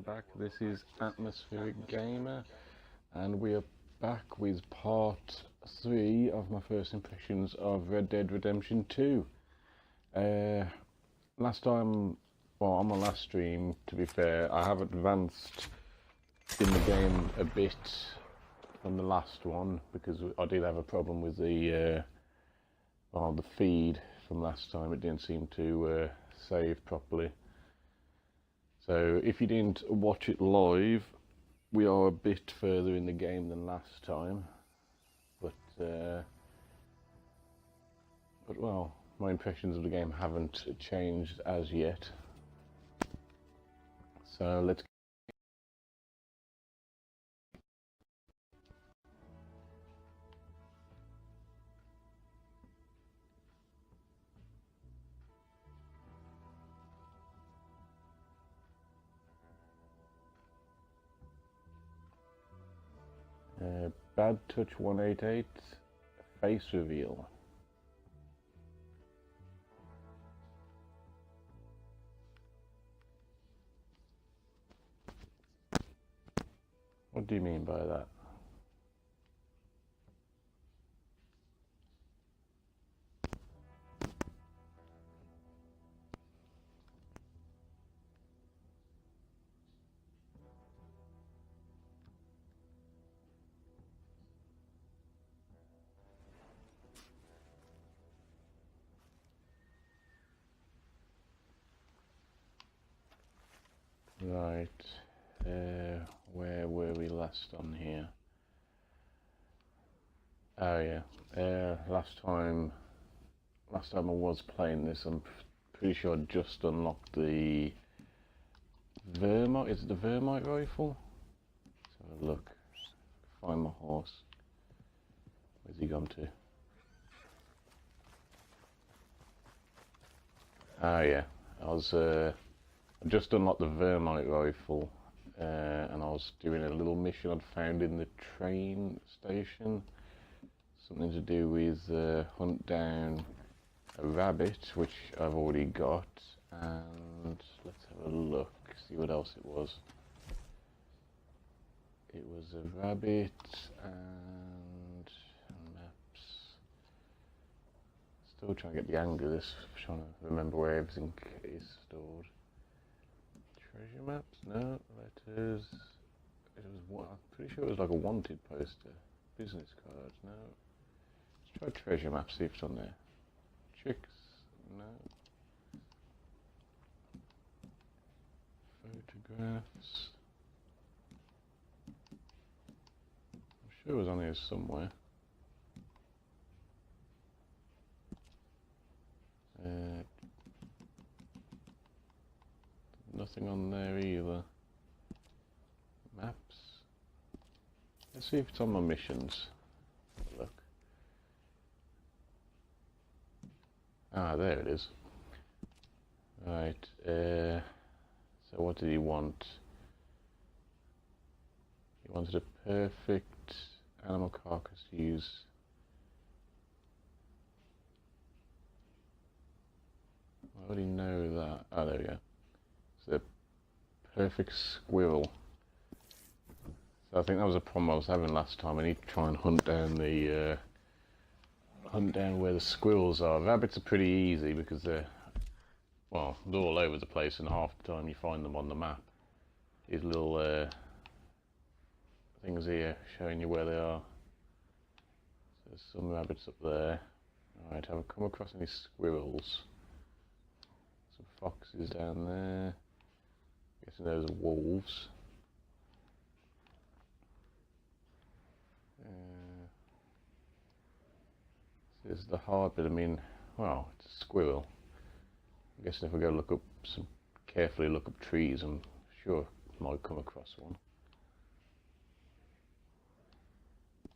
back. This is Atmospheric Gamer, and we are back with part 3 of my first impressions of Red Dead Redemption 2. Last time, well, on my last stream, to be fair, I have advanced in the game a bit from the last one because I did have a problem with the feed from last time. It didn't seem to save properly. So if you didn't watch it live, we are a bit further in the game than last time, but well, my impressions of the game haven't changed as yet. So let's Bad Touch 188 face reveal. What do you mean by that? Right, where were we last on here? Oh yeah, last time I was playing this, I'm pretty sure I just unlocked the Vermite. Is it the Vermite rifle? Let's have a look. Find my horse. Where's he gone to? Ah yeah, I just unlocked the Vermite rifle, and I was doing a little mission I'd found in the train station. Something to do with hunt down a rabbit, which I've already got, and let's have a look, see what else it was. It was a rabbit and maps. Still trying to get the angle of this, trying to remember where everything is stored. Treasure maps? No. Letters. It was, I'm pretty sure it was like a wanted poster. Business cards? No. Let's try treasure maps, see if it's on there. Chicks? No. Photographs. I'm sure it was on here somewhere. Nothing on there either. Maps. Let's see if it's on my missions. Have a look. Ah, there it is. Right. So what did he want? He wanted a perfect animal carcass to use. I already know that. Oh, there we go. The perfect squirrel. So I think that was a problem I was having last time. I need to try and hunt down where the squirrels are. Rabbits are pretty easy because they're all over the place, and half the time you find them on the map. These little things here showing you where they are. So there's some rabbits up there. Alright, have I come across any squirrels? Some foxes down there. Guessing those are wolves. This is the hard bit. I mean, well, it's a squirrel. I'm guessing if I go carefully look up trees, I'm sure I might come across one.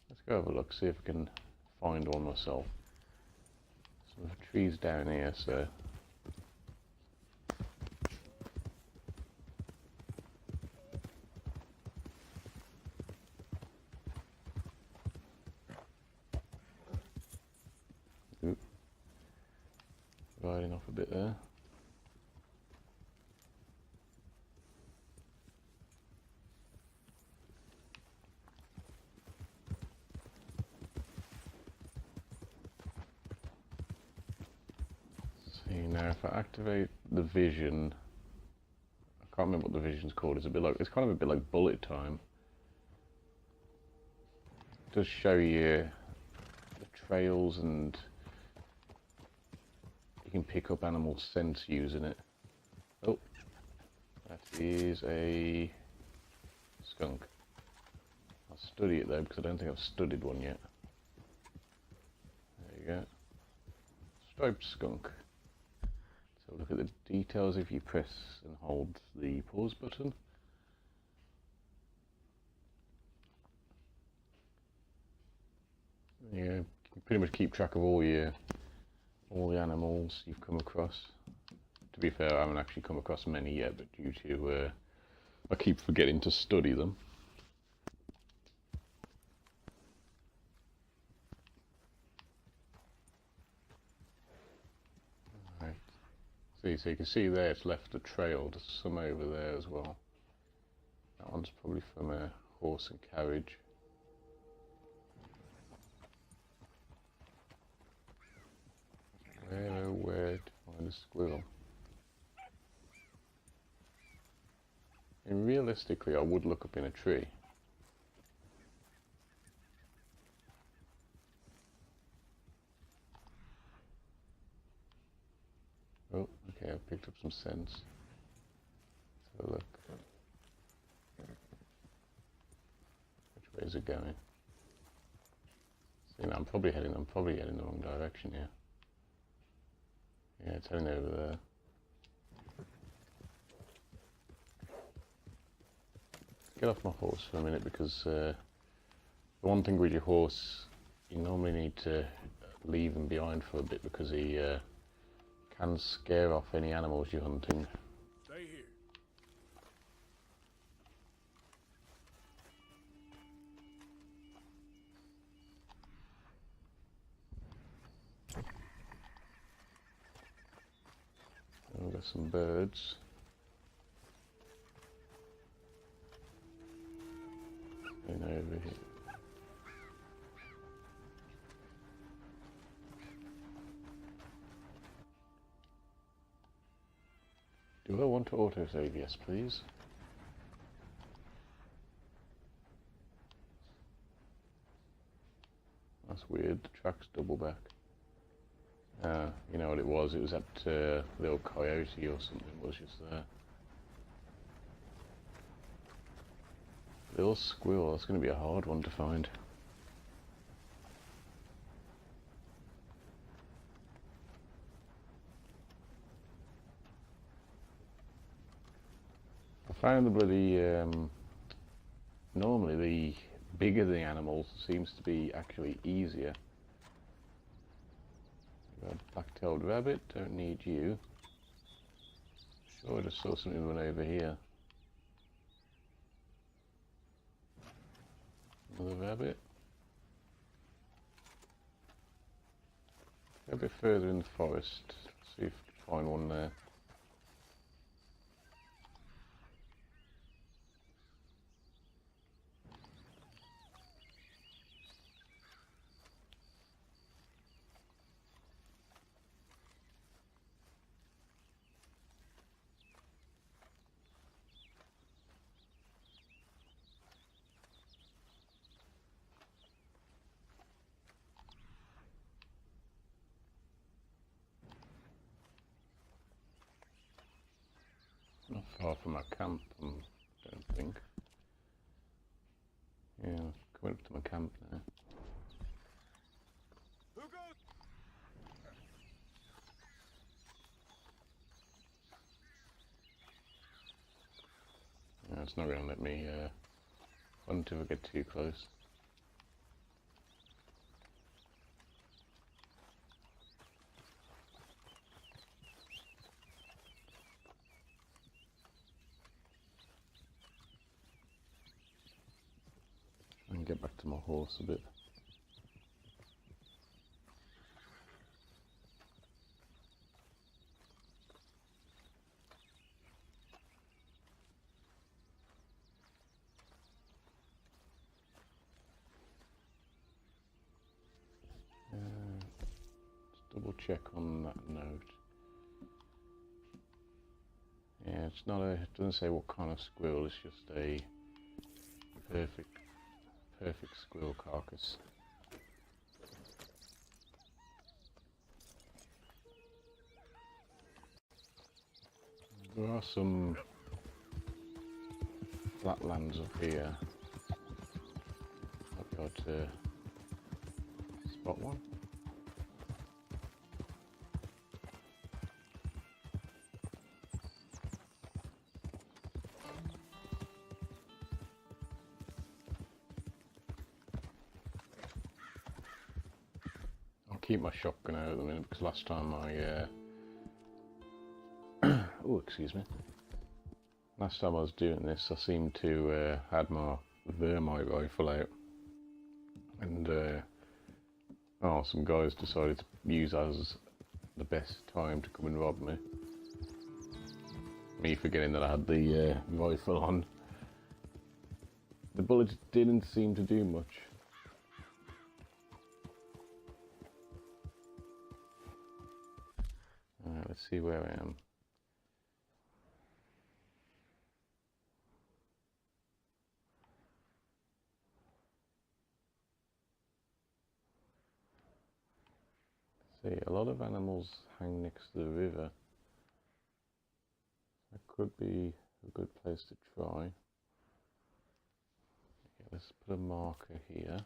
Let's go have a look, see if I can find one myself. Some trees down here, so. Riding off a bit there. Now if I activate the vision, I can't remember what the vision's called. It's kind of a bit like bullet time. It does show you the trails, and you can pick up animal scents using it. Oh, that is a skunk. I'll study it though, because I don't think I've studied one yet. There you go. Striped skunk. So look at the details if you press and hold the pause button. Yeah, you can pretty much keep track of all the animals you've come across. To be fair, I haven't actually come across many yet, but due to I keep forgetting to study them. Right. So you can see there it's left a trail. There's some over there as well. That one's probably from a horse and carriage. Where to find a squirrel? And realistically, I would look up in a tree. Oh, okay, I picked up some scents. So look. Which way is it going? See, now I'm probably heading the wrong direction here. Yeah, it's heading over there. Get off my horse for a minute, because the one thing with your horse, you normally need to leave him behind for a bit, because he can scare off any animals you're hunting. Stay here. And we've got some birds. And over here. Do I want to autosave? Yes, please. That's weird. The track's double back. You know what it was? It was that little coyote or something was just there. Little squirrel. That's going to be a hard one to find. I found the bloody normally the bigger the animals seems to be actually easier. Got a black-tailed rabbit, don't need you. Sure, I just saw something run over here. Another rabbit. Go a bit further in the forest, see if we can find one there. Not far from our camp, I don't think. Yeah, coming up to my camp now. Who goes? Yeah, it's not going to let me hunt if I get too close. And get back to my horse a bit. Let's double check on that note. it's not a, it doesn't say what kind of squirrel, it's just a perfect squirrel carcass. There are some flatlands up here. Might be able to spot one. I'll keep my shotgun out at the minute because last time I oh, excuse me. Last time I was doing this, I seemed to had my vermite rifle out, and oh, some guys decided to use that as the best time to come and rob me. Me forgetting that I had the rifle on. The bullets didn't seem to do much. Alright, let's see where I am. See, a lot of animals hang next to the river. That could be a good place to try. Okay, let's put a marker here.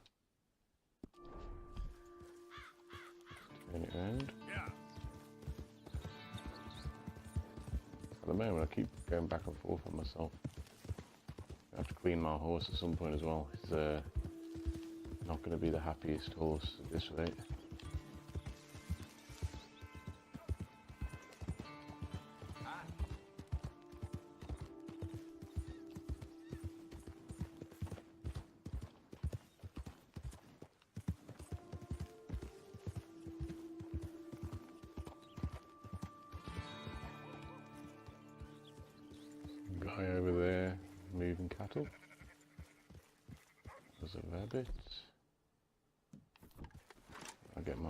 Turn it around. At the moment I keep going back and forth on myself. I have to clean my horse at some point as well. He's not going to be the happiest horse at this rate. Guy over there moving cattle. There's a rabbit. I'll get my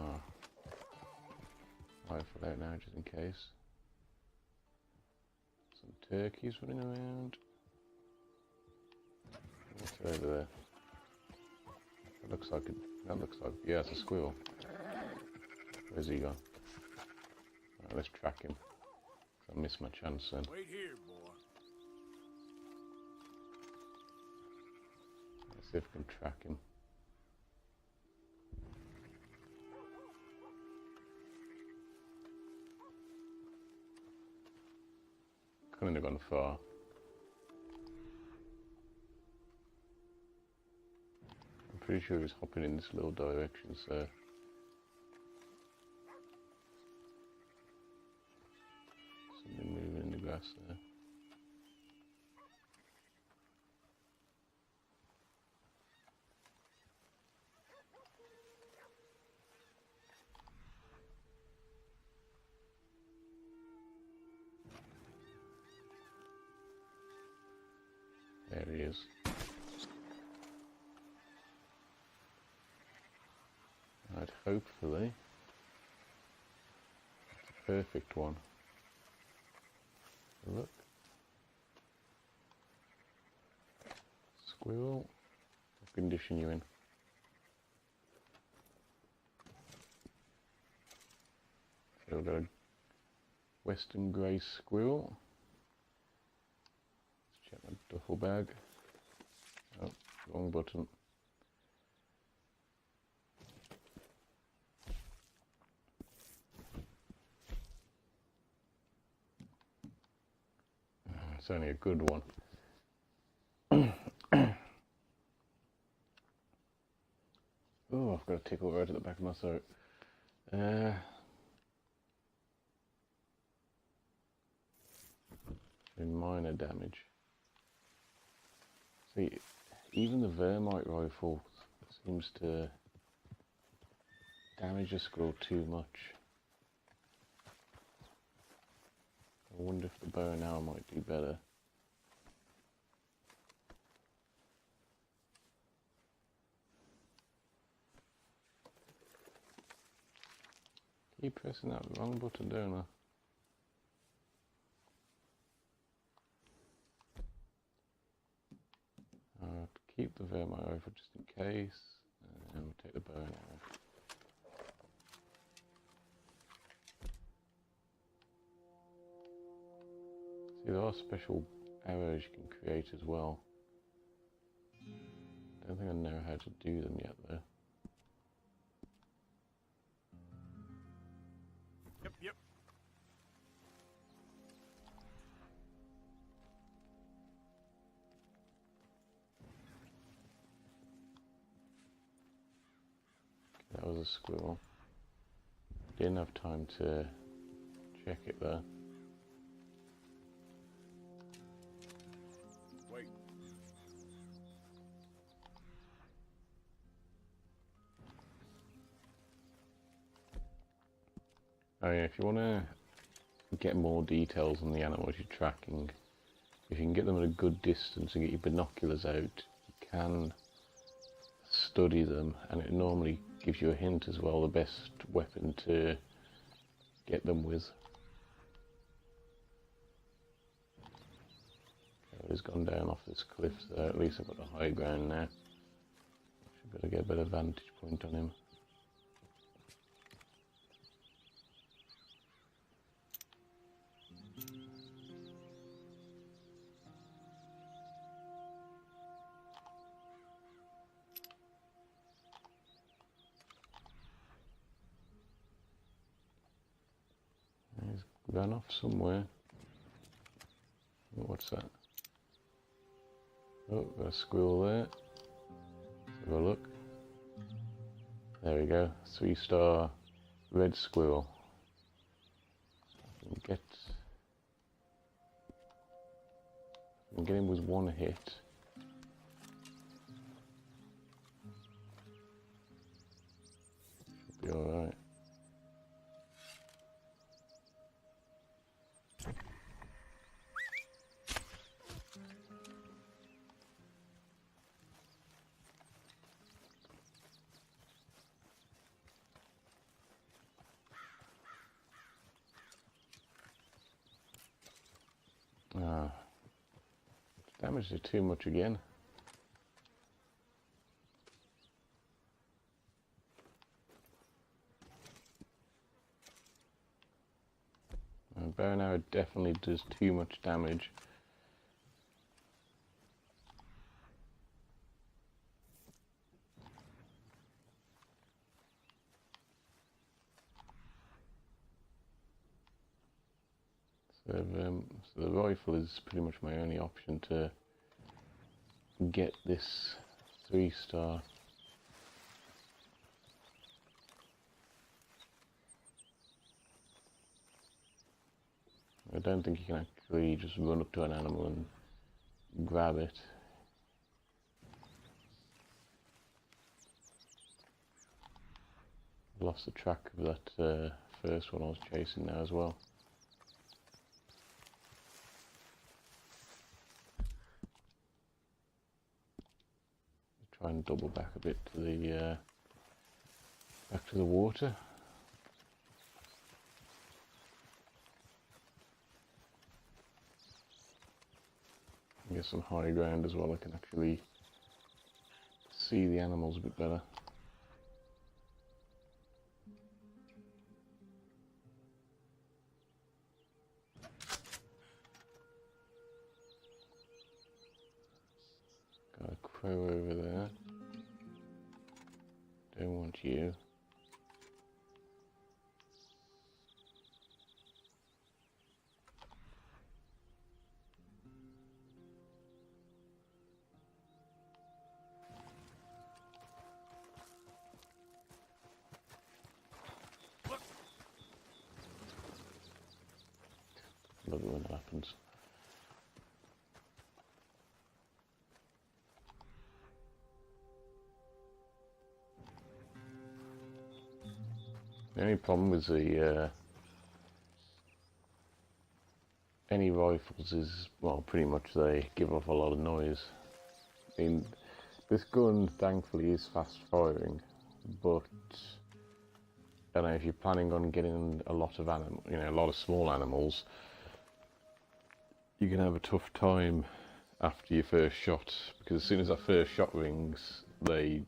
rifle out now just in case. Some turkeys running around. What's over there? That looks like yeah, it's a squirrel. Where's he gone? Right, let's track him. I missed my chance then. Wait here, boy. Let's see if we can track him. Couldn't have gone far. I'm pretty sure he was hopping in this little direction, so something moving in the grass there. There he is. Right, hopefully it's a perfect one. Look. Squirrel. What condition you in? So we've got a western grey squirrel. Let's check my duffel bag. Oh, wrong button. It's only a good one. Oh, I've got a tickle right at the back of my throat. Minor damage. See, even the vermite rifle seems to damage a squirrel too much. I wonder if the bow and arrow might do better. Keep pressing that wrong button, don't I? keep the vermi rifle just in case, and we'll take the bow and arrow. See, there are special arrows you can create as well. I don't think I know how to do them yet though. Yep. That was a squirrel. Didn't have time to check it there. Wait. Oh yeah, if you want to get more details on the animals you're tracking, if you can get them at a good distance and get your binoculars out, you can study them, and it normally gives you a hint as well, the best weapon to get them with. Okay, he's gone down off this cliff, so at least I've got the high ground now. Should be able to get a better vantage point on him. He's run off somewhere. Oh, what's that? Oh, got a squirrel there. Let's have a look. There we go. 3-star red squirrel. I can get him with one hit. Should be alright. Damaged it too much again. Bow and arrow definitely does too much damage. So the rifle is pretty much my only option to get this 3-star. I don't think you can actually just run up to an animal and grab it. I've lost the track of that first one I was chasing now as well. Try and double back a bit to the back to the water. Get some high ground as well. I can actually see the animals a bit better. Got a crow over there. Don't want you. Love it when that happens. The only problem with the any rifles is, well, pretty much they give off a lot of noise. I mean, this gun thankfully is fast firing, but I don't know, if you're planning on getting a lot of a lot of small animals, you can have a tough time after your first shot, because as soon as that first shot rings, they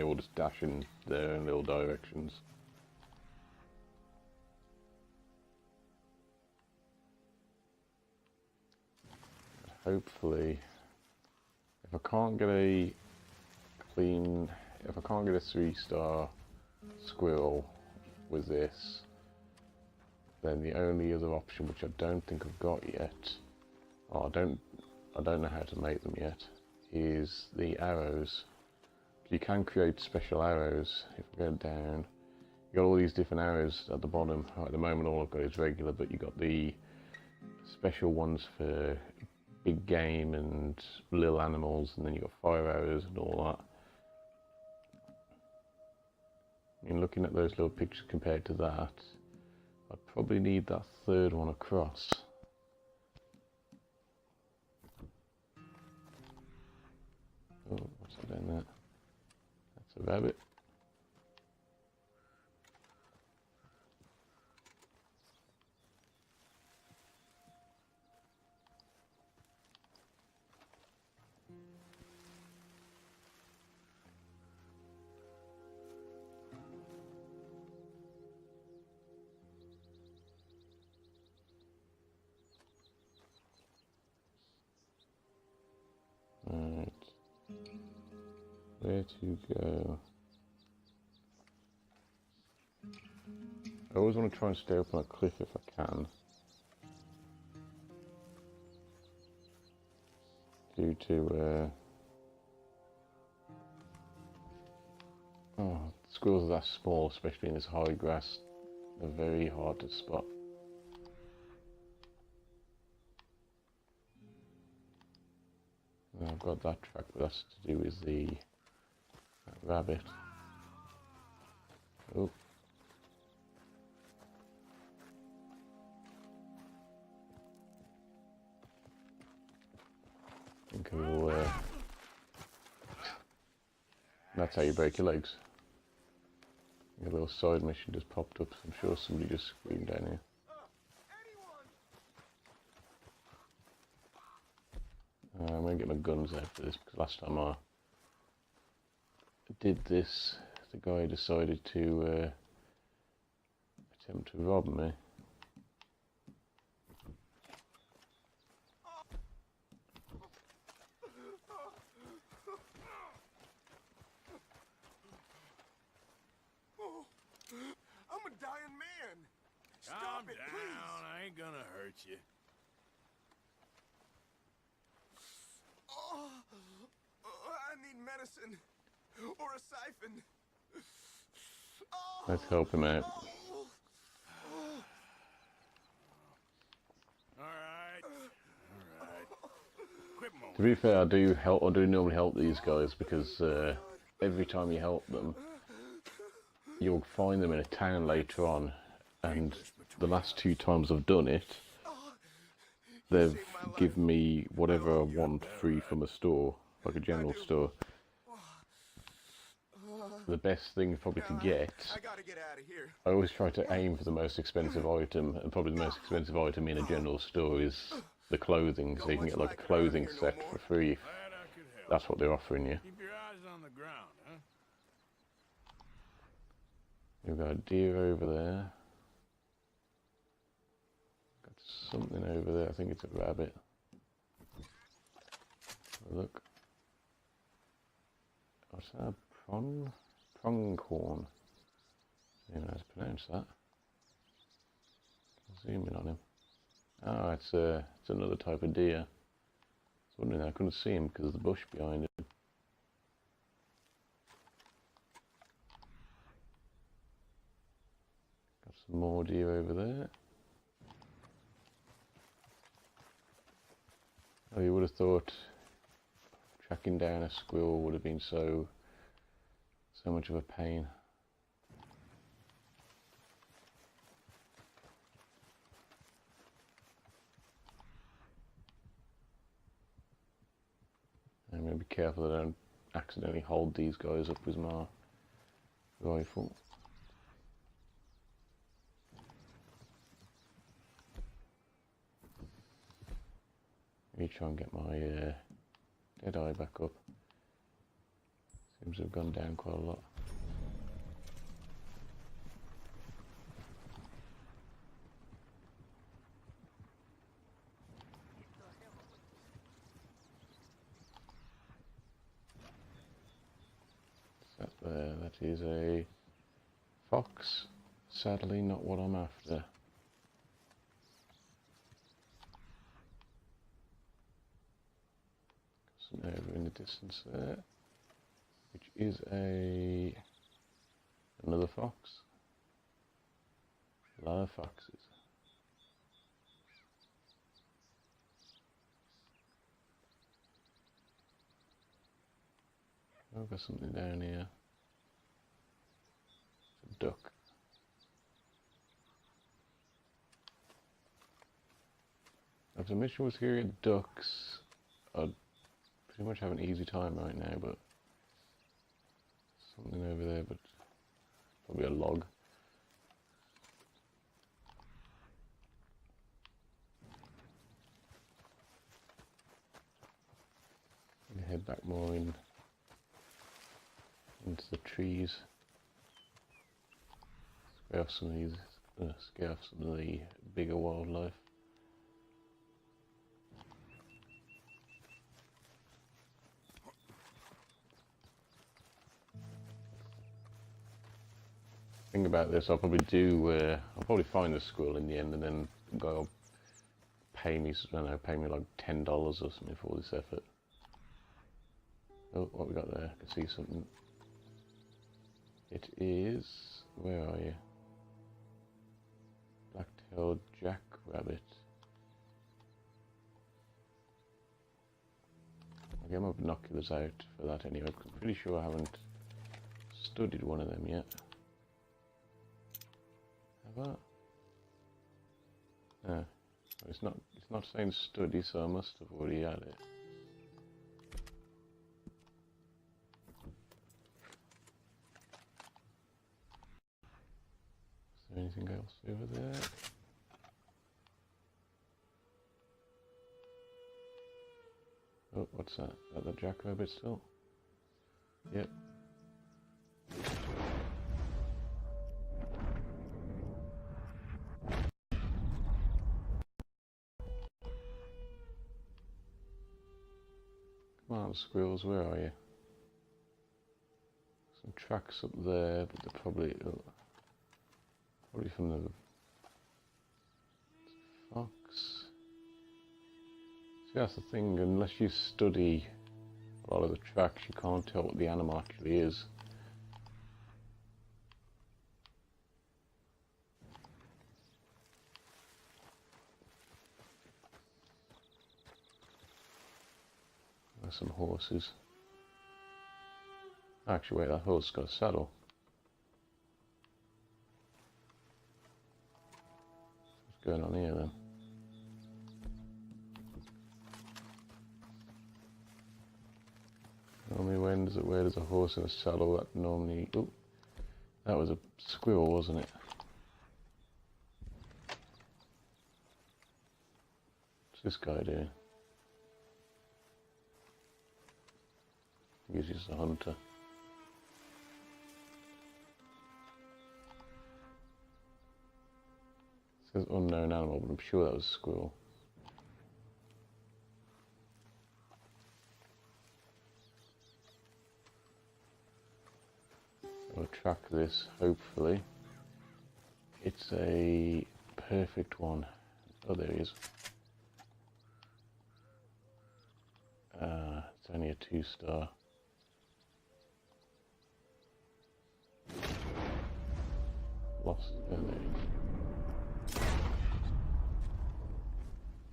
all just dash in their own little directions. Hopefully, if I can't get a 3-star squirrel with this, then the only other option, which I don't think I've got yet, I don't know how to make them yet, is the arrows. You can create special arrows. If we go down, you got all these different arrows at the bottom. At the moment, all I've got is regular, but you got the special ones for big game and little animals, and then you got fire arrows and all that. And looking at those little pictures compared to that, I'd probably need that third one across. Oh, what's that down there? That's a rabbit. Right. Where to go? I always want to try and stay up on a cliff if I can. Due to squirrels are that small, especially in this high grass, they're very hard to spot. I've got that track, but that's to do with the rabbit. Oh. I think I'll, that's how you break your legs. A little side mission just popped up, so I'm sure somebody just screamed down here. I'm going to get my guns out for this, because last time I did this, the guy decided to attempt to rob me. I'm a dying man. Calm down, I ain't gonna hurt you. Oh, I need medicine or a siphon. Let's help him out. Alright. Quit moaning. To be fair, I do normally help these guys, because every time you help them, you'll find them in a town later on, and the last 2 times I've done it, they've given me whatever I want free from a store, like a general store. The best thing probably to get, I gotta get out of here. I always try to aim for the most expensive item, and probably the most expensive item in a general store is the clothing, so you can get like a clothing set for free if Glad I could help. that's what they're offering you. Keep your eyes on the ground, huh? We've got a deer over there. Got something over there, I think it's a rabbit. Look. What's that? Pronghorn. I don't know how to pronounce that. I'll zoom in on him. Oh, it's another type of deer. I was wondering, I couldn't see him because of the bush behind him. Got some more deer over there. Oh, you would have thought tracking down a squirrel would have been so much of a pain. I'm going to be careful that I don't accidentally hold these guys up with my rifle. me try and get my dead eye back up. Seems to have gone down quite a lot. That there, that is a fox. Sadly not what I'm after. Something over in the distance there, which is another fox. A lot of foxes. Oh, I've got something down here. It's a duck. If the mission was here at ducks, I'd pretty much have an easy time right now, but something over there, but probably a log. I'm gonna head back more into the trees. Scare off some of these, scare off some of the bigger wildlife. Thing about this, I'll probably find the squirrel in the end, and then the guy will pay me, I don't know, pay me like $10 or something for all this effort. Oh, what we got there? I can see something. It is, where are you? Black-tailed jackrabbit. I'll get my binoculars out for that anyway. I'm pretty sure I haven't studied one of them yet. Have I? No, it's not saying study, so I must have already had it. Is there anything else over there? Oh, what's that? Is that the jackrabbit still? Yep. Come on, squirrels, where are you? Some tracks up there, but they're probably from the fox. See, that's the thing, unless you study a lot of the tracks, you can't tell what the animal actually is. There's some horses. Actually, wait, that horse has got a saddle. What's going on here then? Normally, where there's a horse and a saddle, that normally. Oh, that was a squirrel, wasn't it? What's this guy doing? He's just a hunter. It says unknown animal, but I'm sure that was a squirrel. I'll track this, hopefully. It's a perfect one. Oh, there he is. It's only a 2-star. Lost. There he is.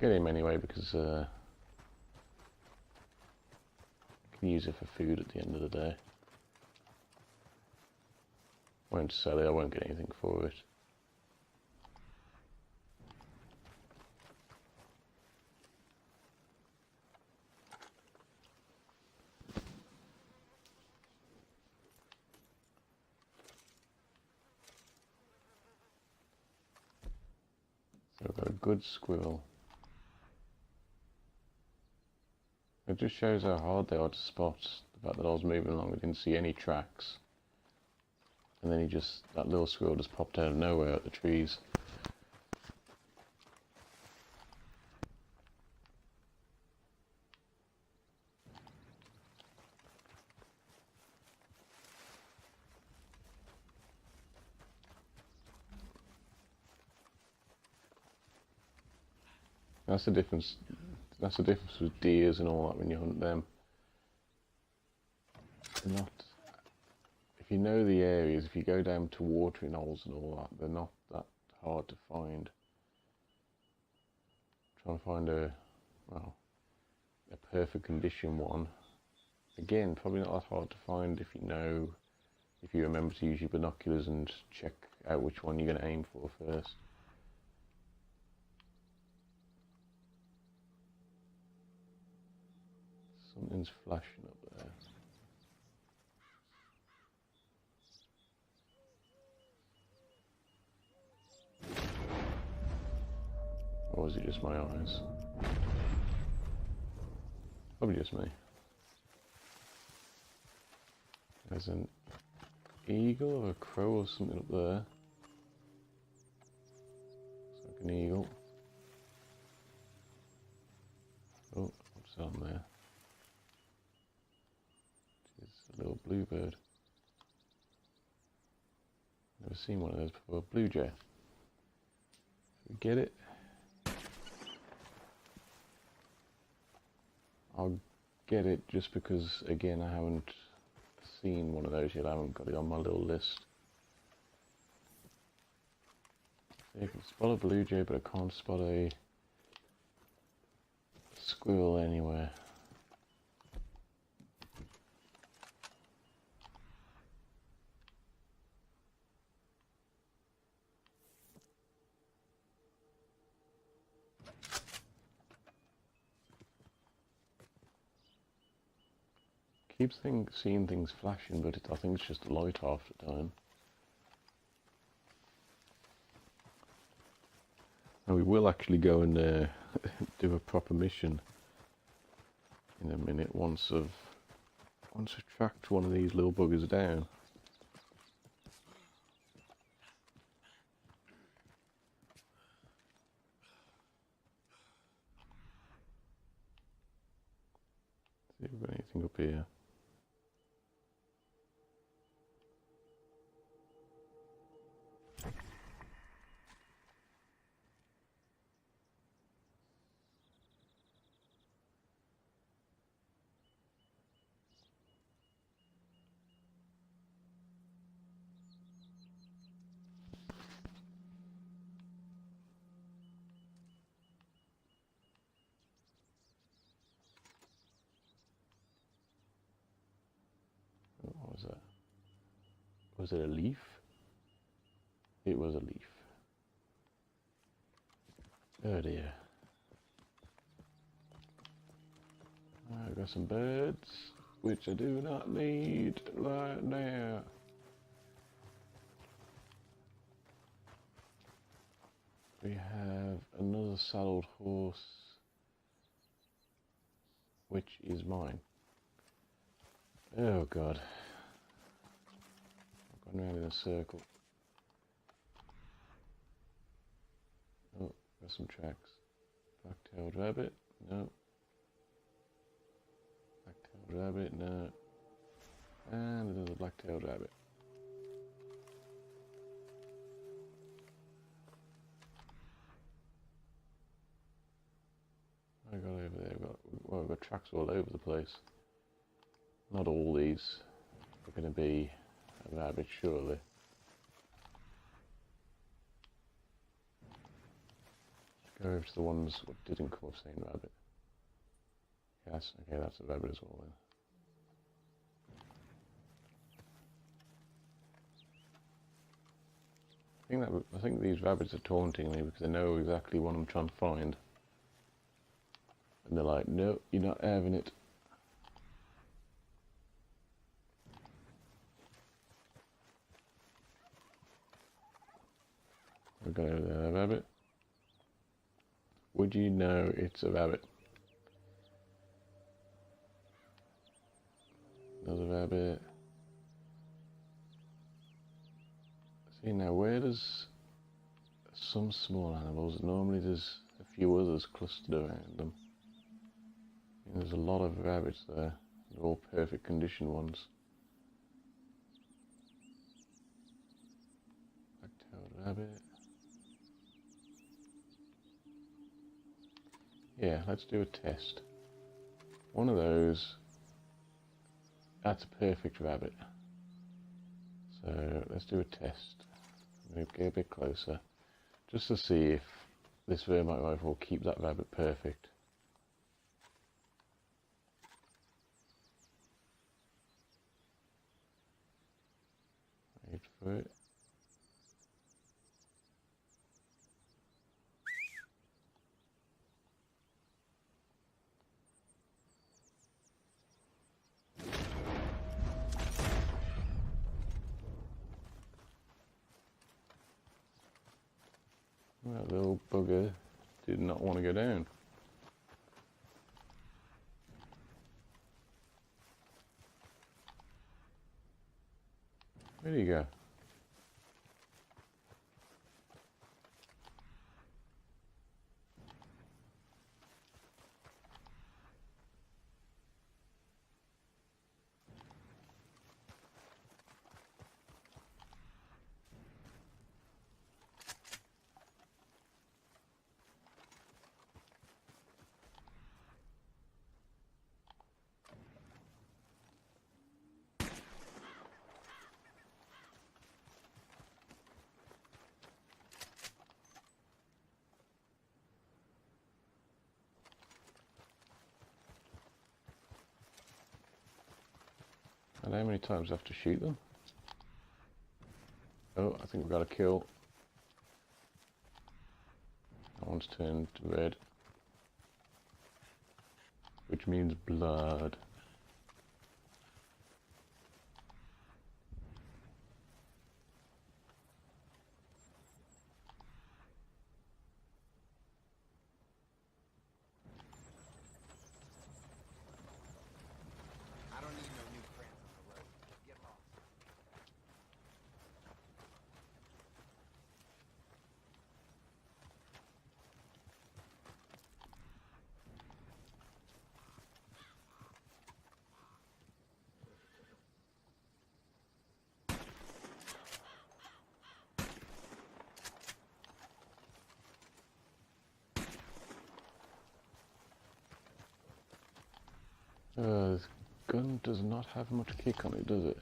Get him anyway, because I can use it for food at the end of the day. Won't sell it, I won't get anything for it. So I've got a good squirrel. It just shows how hard they are to spot. The fact that I was moving along, I didn't see any tracks. And then that little squirrel just popped out of nowhere at the trees. That's the difference. That's the difference with deers and all that when you hunt them. They're not. If you know the areas, if you go down to watering holes and all that, they're not that hard to find. Trying to find a perfect condition one. Again, probably not that hard to find if you remember to use your binoculars and check out which one you're going to aim for first. Something's flashing up there. Or was it just my eyes? Probably just me. There's an eagle or a crow or something up there. Looks like an eagle. Oh, what's on there? It's a little bluebird. Never seen one of those before. Blue jay. We get it. I'll get it just because, again, I haven't seen one of those yet. I haven't got it on my little list. So you can spot a blue jay, but I can't spot a squirrel anywhere. Keeps seeing things flashing, but I think it's just a light half the time. And we will actually go and do a proper mission in a minute once I've tracked one of these little buggers down. See if we've got anything up here. What was that? Was it a leaf? It was a leaf. Oh dear. I've got some birds, which I do not need right now. We have another saddled horse, which is mine. Oh god. I've gone round in a circle. Oh, got some tracks. Black-tailed rabbit? No. Black-tailed rabbit? No. And another black-tailed rabbit. I got over there. We've got tracks all over the place. Not all these are going to be a rabbit, surely. Let's go over to the ones that didn't come up saying rabbit. Yes, okay, that's a rabbit as well then. I think these rabbits are taunting me because they know exactly what I'm trying to find. And they're like, no, you're not having it. We're going over there, a rabbit. Would you know it's a rabbit? rabbit. See now, where does some small animals, normally there's a few others clustered around them. And there's a lot of rabbits there. They're all perfect condition ones. Black-tailed rabbit. Yeah, let's do a test. One of those, that's a perfect rabbit. So let's do a test. I'm going to get a bit closer, just to see if this vermite rifle will keep that rabbit perfect. Wait for it. That little bugger did not want to go down. Where do you go? And how many times do I have to shoot them? Oh, I think we've got a kill. That one's turned red, which means blood. I don't need no new friends on the road. Get lost. This gun does not have much kick on it, does it?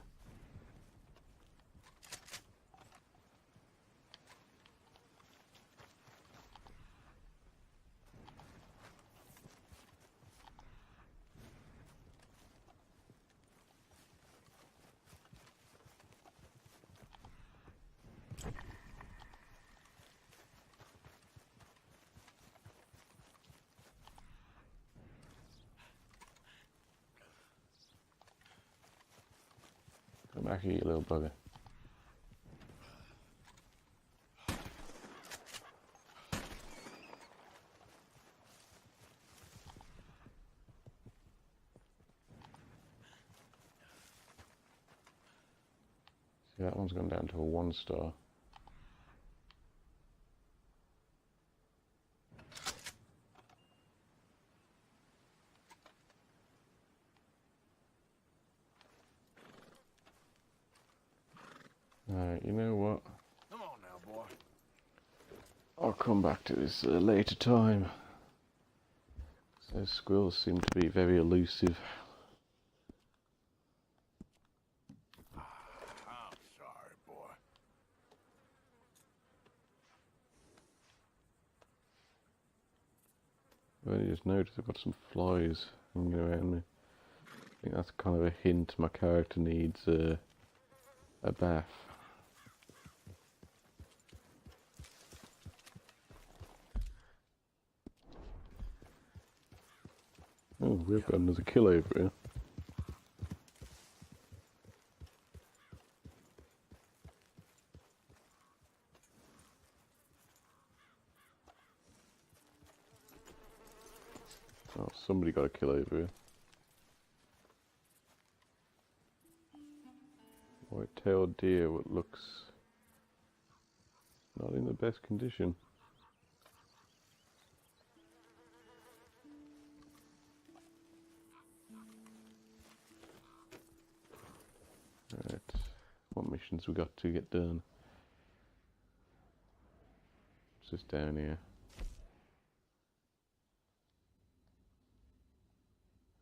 Come back here, you little bugger. See, that one's gone down to a 1 star. Alright, you know what? Come on now, boy. I'll come back to this at a later time. Those squirrels seem to be very elusive. I'm sorry, boy. I've only just noticed I've got some flies hanging around me. I think that's kind of a hint my character needs a bath. Oh, we've got another kill over here. Oh, somebody got a kill over here. white-tailed deer what looks not in the best condition. Right, what missions we got to get done? What's this down here?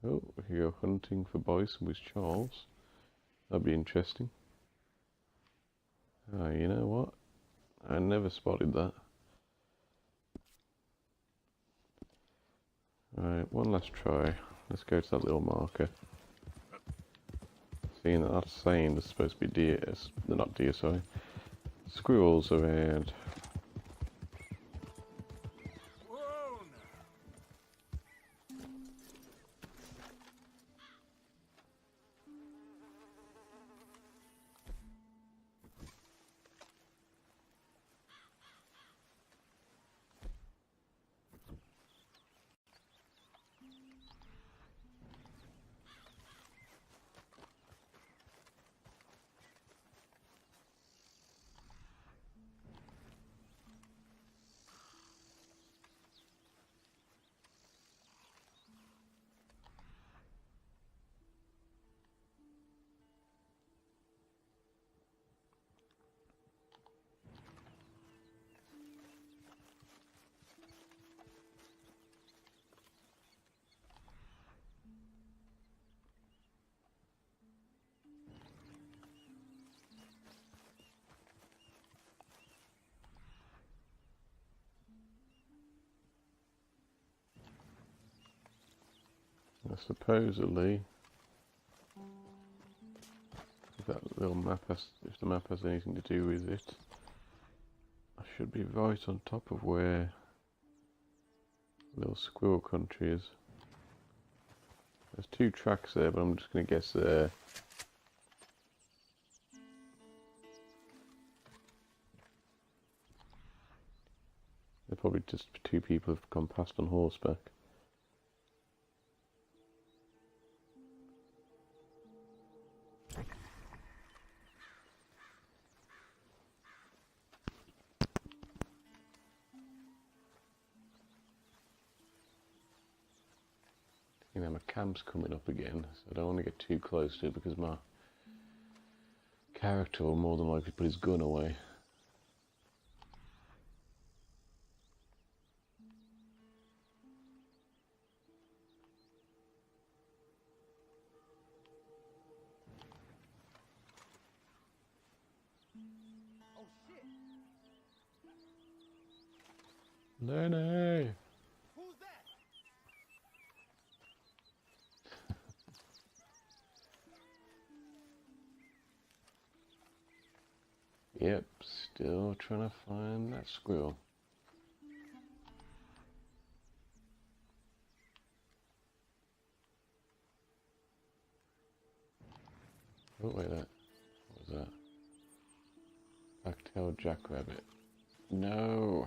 Oh, we can go hunting for bison with Charles. That'd be interesting. Ah, you know what? I never spotted that. Right, one last try. Let's go to that little marker. Seeing that that's saying there's supposed to be deer, they're not deer, sorry. Squirrels around. Whoa, Supposedly, if that little map has, if the map has anything to do with it, I should be right on top of where little squirrel country is. There's 2 tracks there, but I'm just going to guess there. They're probably just 2 people have gone past on horseback. You know, my camp's coming up again, so I don't want to get too close to it because my character will more than likely put his gun away. Oh shit! No, no! Who's that? Yep, still trying to find that squirrel. Oh, wait, what was that? Black-tailed jackrabbit. No!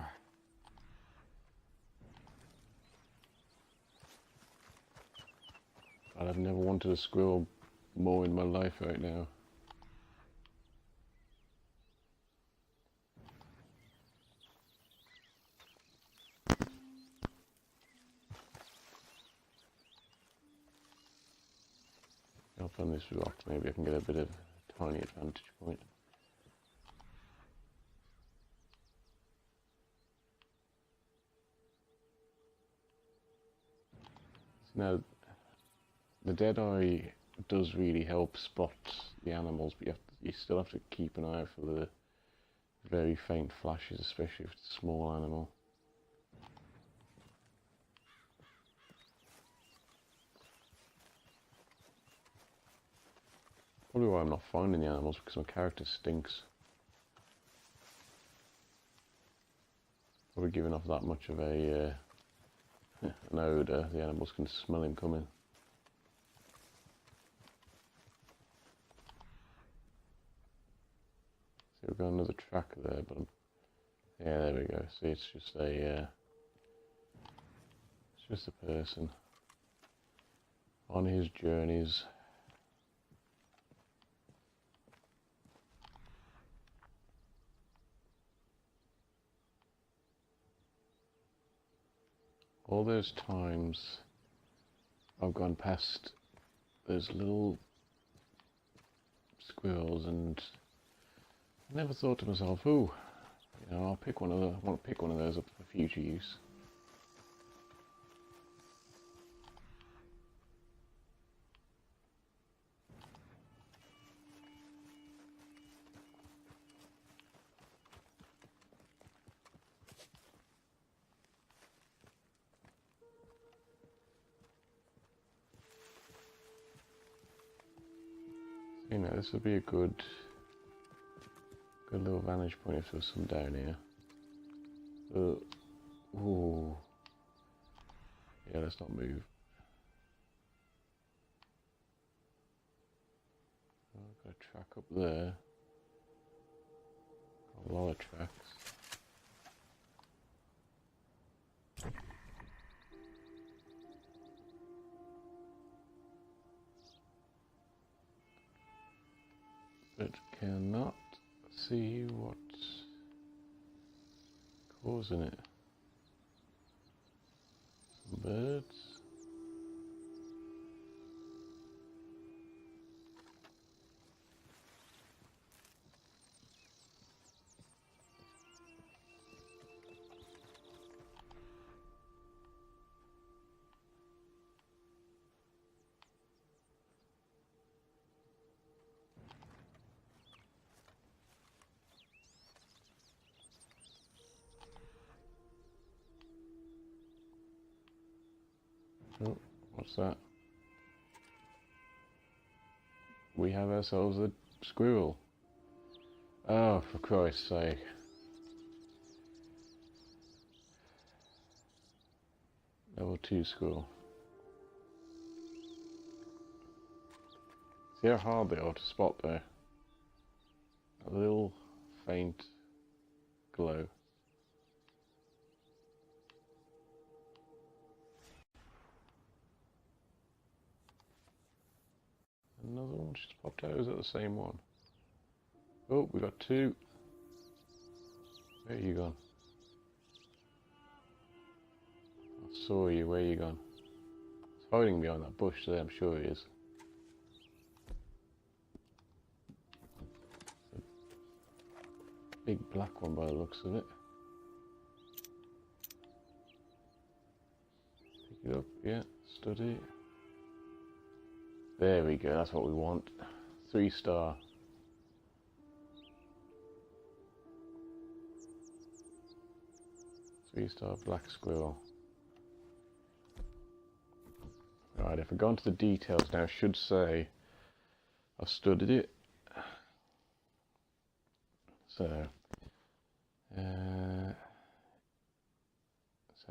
I've never wanted a squirrel more in my life right now. Up on this rock, maybe I can get a bit of a tiny advantage point. Now, the dead eye does really help spot the animals, but you still have to keep an eye out for the very faint flashes, especially if it's a small animal. Probably why I'm not finding the animals, because my character stinks. Probably giving off that much of a an odour, the animals can smell him coming. See, we've got another track there, but yeah, there we go. See, it's just a person on his journeys. All those times I've gone past those little squirrels and I never thought to myself, oh, you know, I want to pick one of those up for future use. You know, this would be a good little vantage point if there's some down here. Ooh. Yeah, let's not move. I've got a track up there. Got a lot of tracks. But cannot see what's causing it. Some birds. Oh, what's that? We have ourselves a squirrel. Oh, for Christ's sake. Level 2 squirrel. See how hard they are to spot there? A little faint glow. Another one just popped out. Is that the same one? Oh, we got two. Where are you gone? I saw you. Where are you gone? He's hiding behind that bush there. I'm sure he is. Big black one by the looks of it. Pick it up. Yeah. Study. There we go. That's what we want. 3-star. Three-star black squirrel. Right, if I go into the details now, I should say I've studied it. So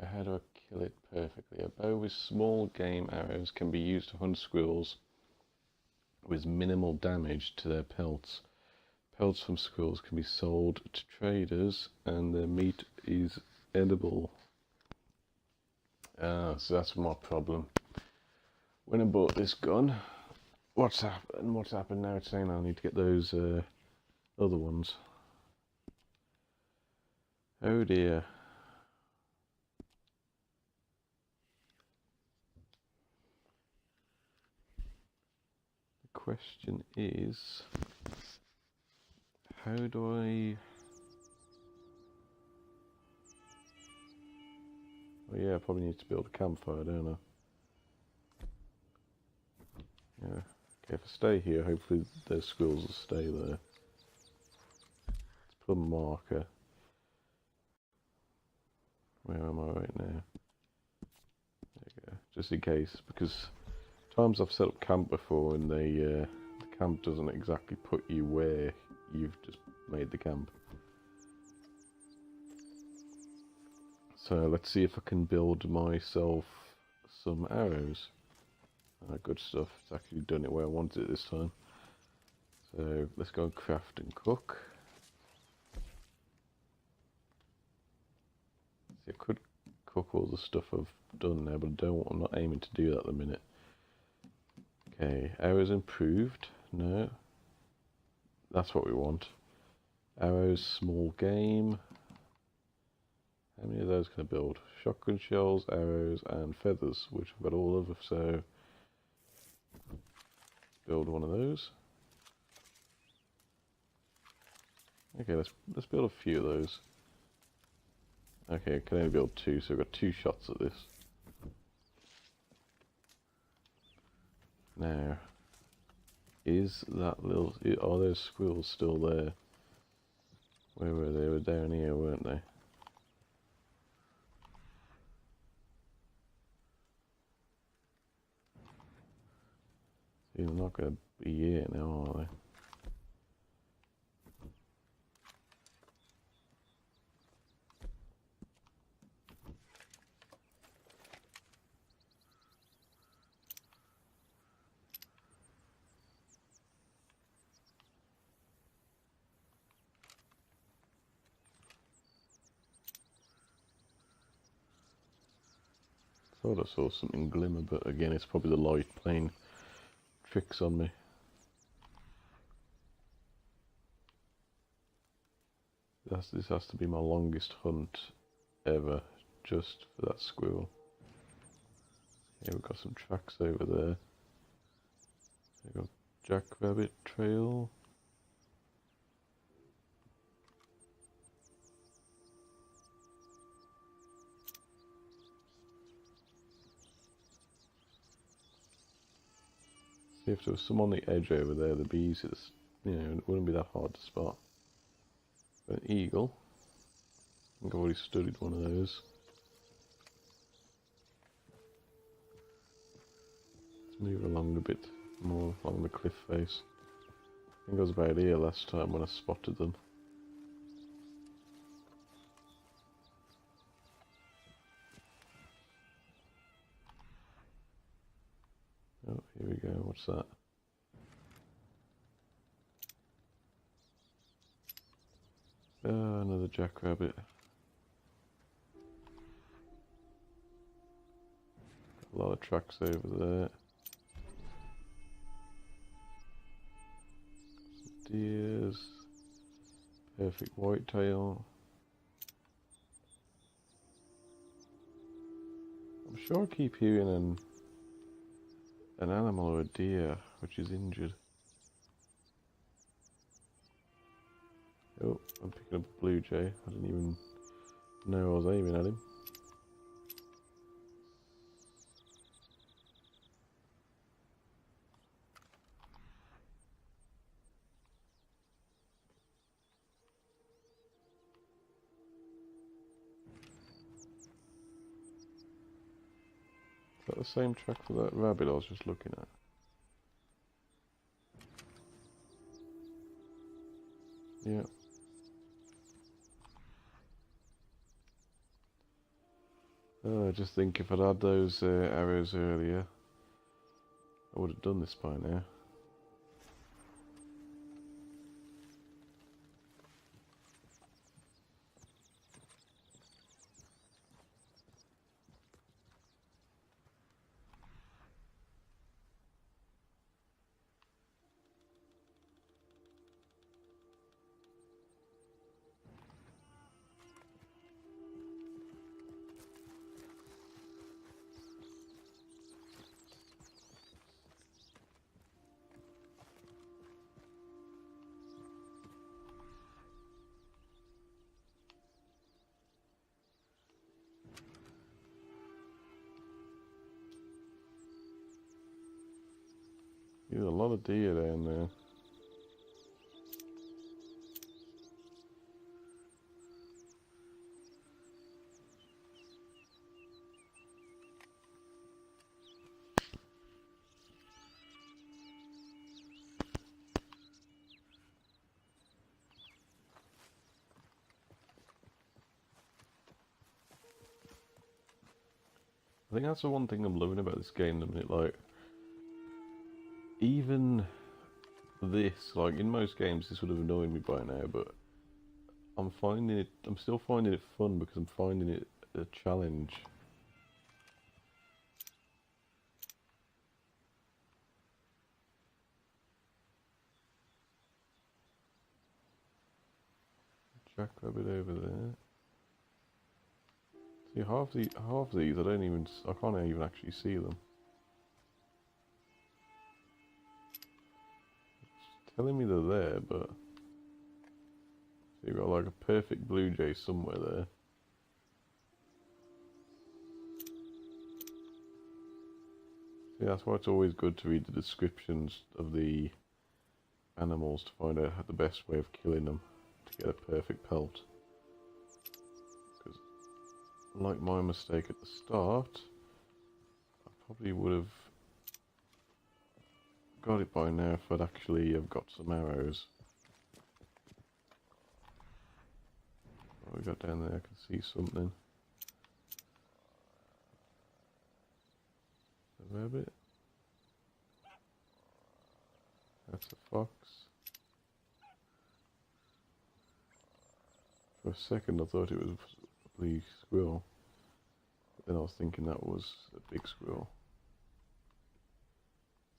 how do I kill it perfectly? A bow with small game arrows can be used to hunt squirrels with minimal damage to their pelts. Pelts from squirrels can be sold to traders and their meat is edible. So that's my problem. When I bought this gun, what's happened now? It's saying I need to get those other ones. Oh dear. The question is, how do I... Oh yeah, I probably need to build a campfire, don't I? Yeah. Okay, if I stay here, hopefully those squirrels will stay there. Let's put a marker. Where am I right now? There you go. Just in case, because times I've set up camp before and the camp doesn't exactly put you where you've just made the camp. So let's see if I can build myself some arrows. Good stuff. It's actually done it where I wanted it this time. So let's go and craft and cook. See, I could cook all the stuff I've done now, but I'm not aiming to do that at the minute. Okay, arrows improved. No. That's what we want. Arrows, small game. How many of those can I build? Shotgun shells, arrows, and feathers, which I've got all of, so build one of those. Okay, let's build a few of those. Okay, I can only build 2, so I've got 2 shots at this. Now, is that little... are those squirrels still there? Where were they? They were down here, weren't they? They're not going to be here now, are they? Thought I saw something glimmer, but again, it's probably the light playing tricks on me. This has to be my longest hunt ever, just for that squirrel. Here we've got some tracks over there. We've got jackrabbit trail. See, if there was some on the edge over there, the bees, it wouldn't be that hard to spot. An eagle. I think I've already studied one of those. Let's move along a bit more along the cliff face. I think I was about here last time when I spotted them. Oh, here we go. What's that? Another jackrabbit. Got a lot of tracks over there. Some deers. Perfect whitetail. I'm sure I keep hearing an animal or a deer which is injured. Oh, I'm picking up a blue jay. I didn't even know I was aiming at him. Is that the same track for that rabbit I was just looking at? Yeah. I just think if I'd had those arrows earlier, I would have done this by now. There's a lot of deer down there. I think that's the one thing I'm loving about this game at the minute, like, even this, like, in most games this would have annoyed me by now, but I'm still finding it fun because I'm finding it a challenge. Jackrabbit over there. See, half these I can't even actually see them. It's telling me they're there, but so you've got like a perfect blue jay somewhere there. See, that's why it's always good to read the descriptions of the animals to find out how the best way of killing them to get a perfect pelt. Because, like my mistake at the start, I probably would have got it by now if I'd actually have got some arrows. What we got down there? I can see something. A rabbit. That's a fox. For a second I thought it was a blue squirrel. But then I was thinking that was a big squirrel.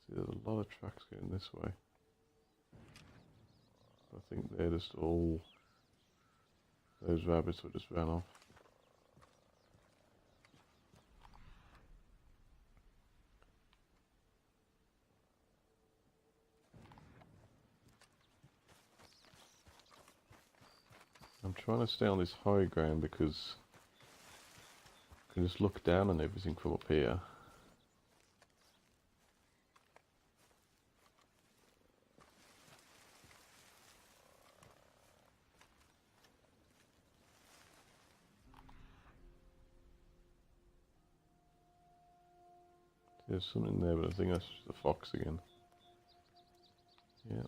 See, there's a lot of tracks going this way. I think they're just all those rabbits that just ran off. I'm trying to stay on this high ground because I can just look down on everything from up here. There's something there, but I think that's just a fox again. Yeah.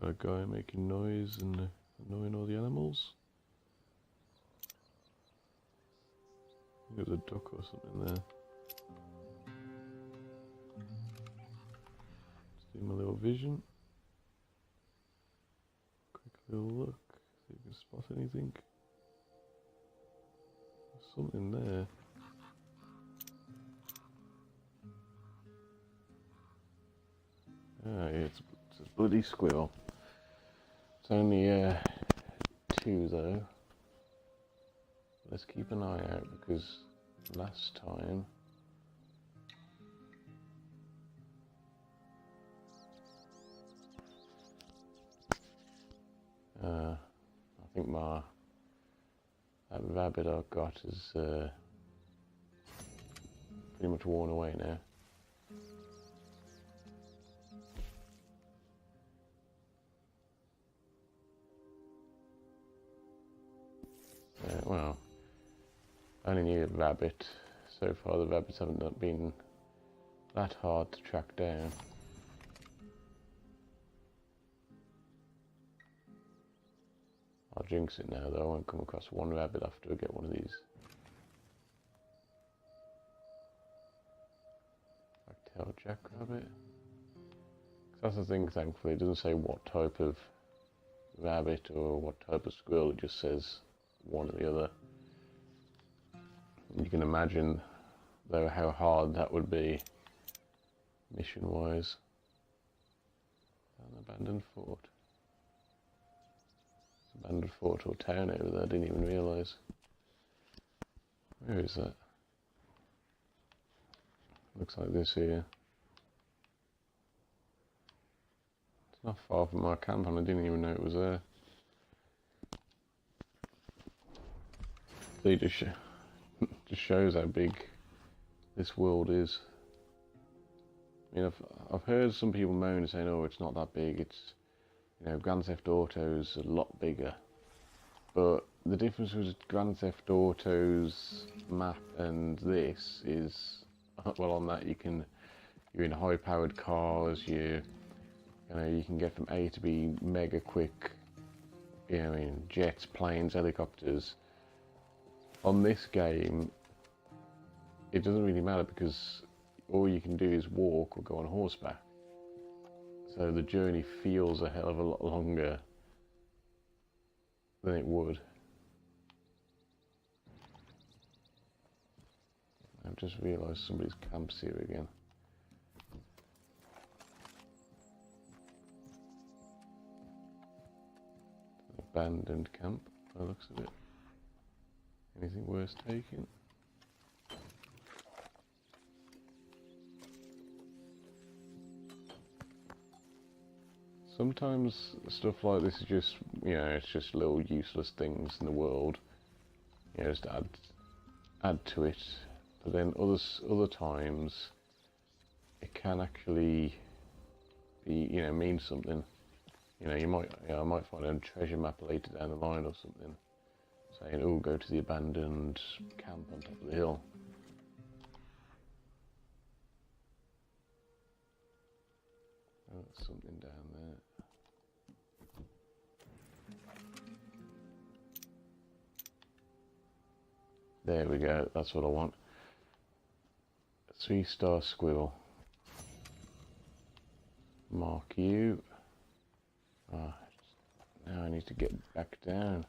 Got a guy making noise and annoying all the animals. I think there's a duck or something there. Just do my little vision. Quick little look, see if you can spot anything. There's something there. Ah, yeah, it's a bloody squirrel. It's only 2 though. Let's keep an eye out because last time I think that rabbit I got is pretty much worn away now. Well, I only need a rabbit. So far the rabbits haven't been that hard to track down. I'll jinx it now though, I won't come across one rabbit after I get one of these. Black-tailed jackrabbit. That's the thing, thankfully, it doesn't say what type of rabbit or what type of squirrel, it just says one or the other. You can imagine though how hard that would be mission wise. An abandoned fort. Abandoned fort or town over there, I didn't even realise. Where is that? Looks like this here. It's not far from my camp and I didn't even know it was there. So it just shows how big this world is. I mean, I've heard some people moan saying, "Oh, it's not that big. It's, you know, Grand Theft Auto's a lot bigger." But the difference with Grand Theft Auto's map and this is, well, on that you're in high-powered cars. You can get from A to B mega quick. You know, in jets, planes, helicopters. On this game, it doesn't really matter because all you can do is walk or go on horseback. So the journey feels a hell of a lot longer than it would. I've just realised somebody's camp's here again. Abandoned camp, by the looks of it. Anything worth taking? Sometimes stuff like this is just, it's just little useless things in the world. Just add to it. But then other times, it can actually be, mean something. I might find a treasure map later down the line or something, saying, "Oh, go to the abandoned camp on top of the hill." Oh, there's something down there. There we go. That's what I want. A 3-star squirrel. Mark you. Now I need to get back down.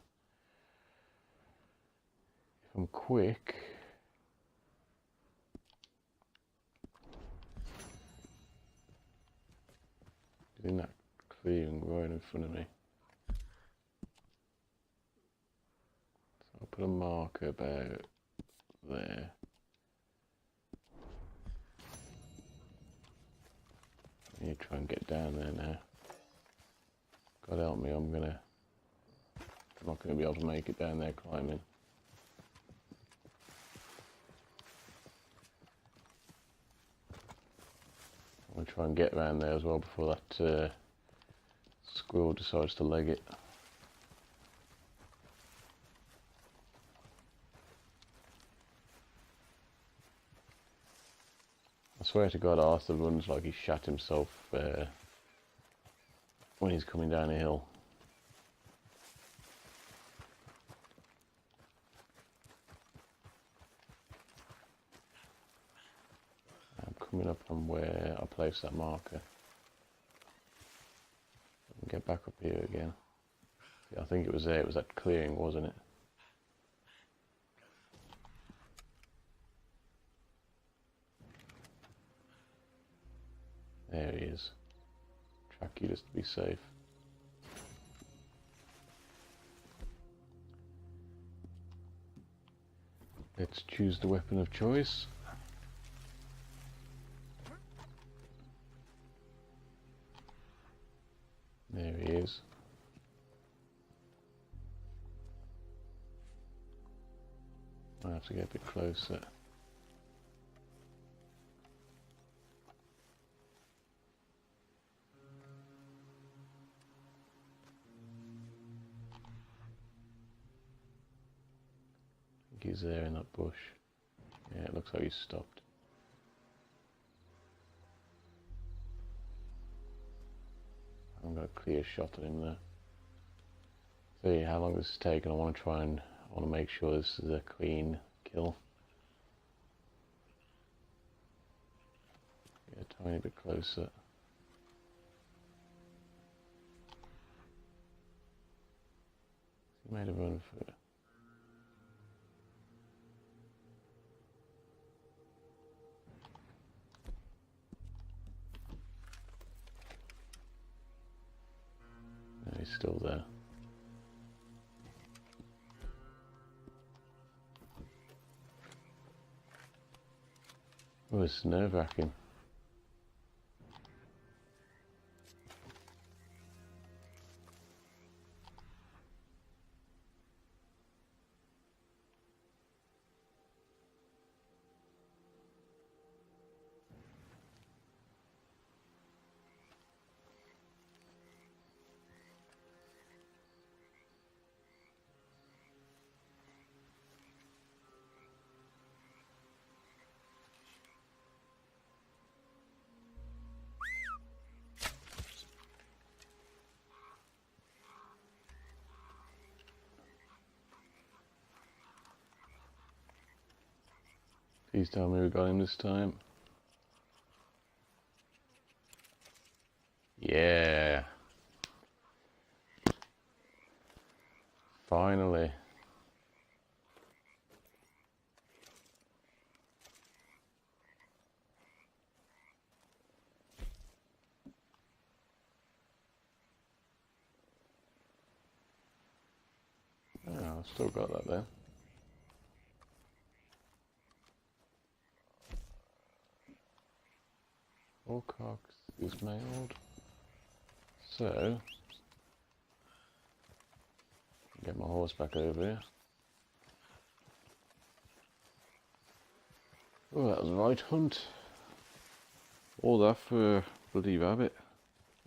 If I'm quick. In that clearing right in front of me. So I'll put a marker about there. I need to try and get down there now. God help me, I'm not gonna be able to make it down there climbing. I'm gonna try and get around there as well before that squirrel decides to leg it. I swear to God, Arthur runs like he shat himself when he's coming down a hill. I'm coming up on where I placed that marker. Get back up here again. Yeah, I think it was there. It was that clearing, wasn't it? There he is. Track you just to be safe. Let's choose the weapon of choice. There he is. I have to get a bit closer. I think he's there in that bush. Yeah, it looks like he's stopped. I haven't got a clear shot at him there. See how long this is taking. I want to make sure this is a clean kill. Get a tiny bit closer. He made a run for it. No, he's still there. Oh, it's nerve-wracking. Please tell me we got him this time. Yeah. Finally. Oh, I've still got that there. Wilcox is mailed. So, get my horse back over here. Oh, that was a right hunt. All that for a bloody rabbit.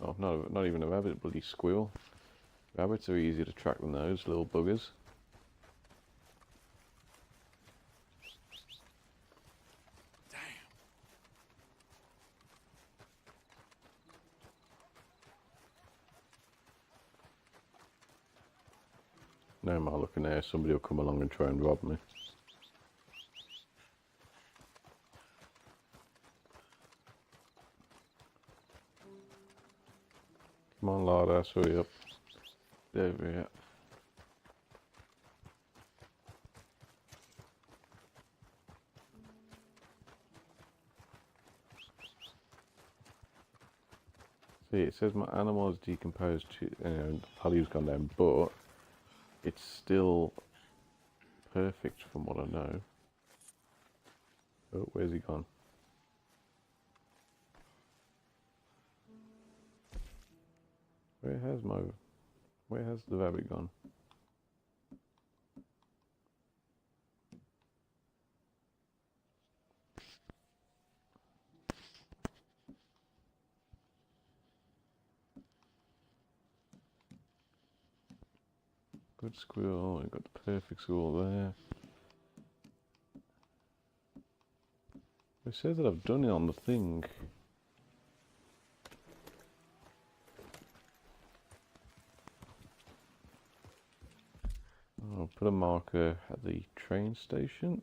Oh, not even a rabbit, bloody squirrel. Rabbits are easier to track than those little buggers. Damn. No more looking there, somebody will come along and try and rob me. Come on, lad, hurry up. There we are. See, it says my animal is decomposed, the value's gone down, but it's still perfect from what I know. Oh, where's he gone? Where has the rabbit gone? Good squirrel, I got the perfect squirrel there. It says that I've done it on the thing. I'll put a marker at the train station.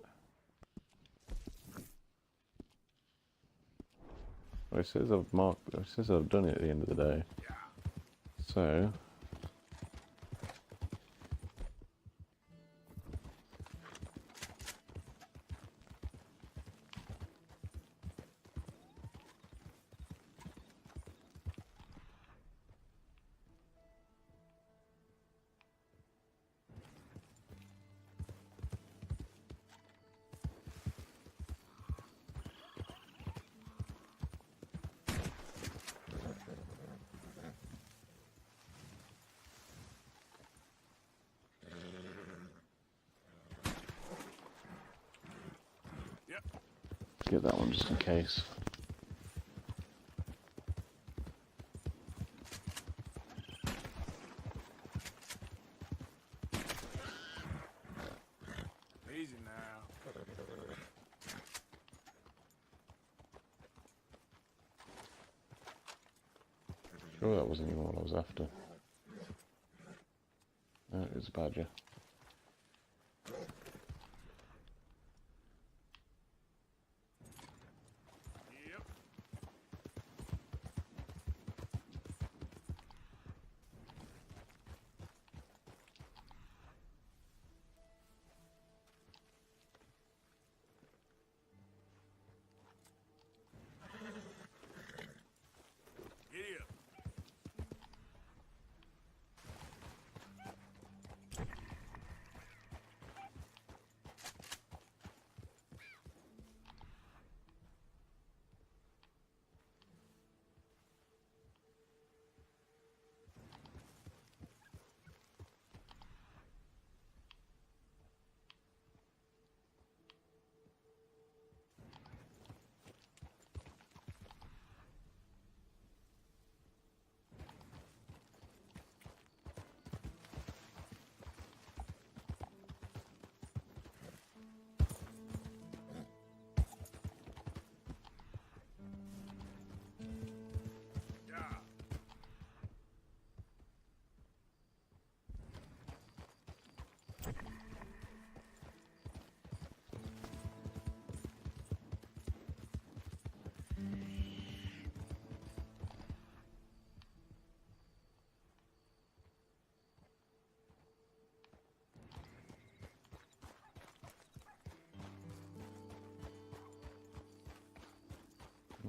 It says I've done it at the end of the day. So get that one just in case. Easy now. Sure, that wasn't even what I was after. No, it was a badger. Yep. Giddy up.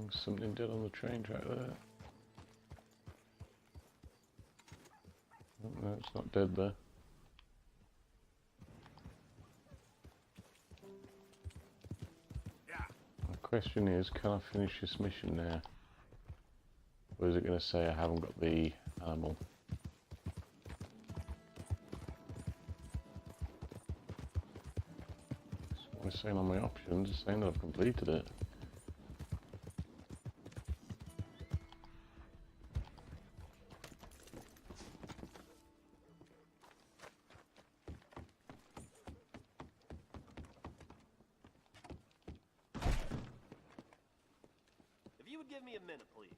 Something dead on the train track there. Oh, no, it's not dead there. Yeah. The question is, can I finish this mission now? Or is it going to say I haven't got the animal? So what it's saying on my options, it's saying that I've completed it. If you would give me a minute, please.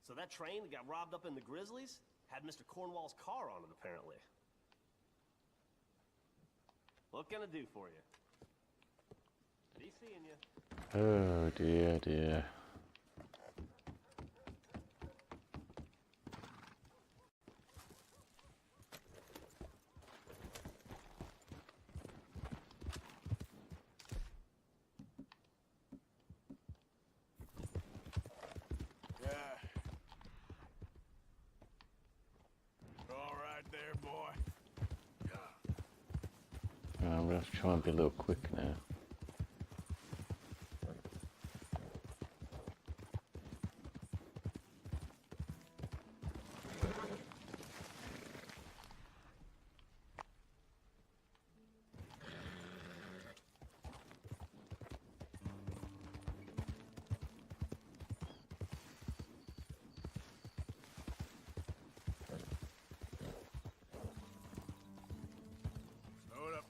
So that train that got robbed up in the Grizzlies had Mr. Cornwall's car on it, apparently. What can I do for you? Be seeing you. Oh dear, dear. All right there, boy. I'm going to have to try and be a little quick now. Hold up.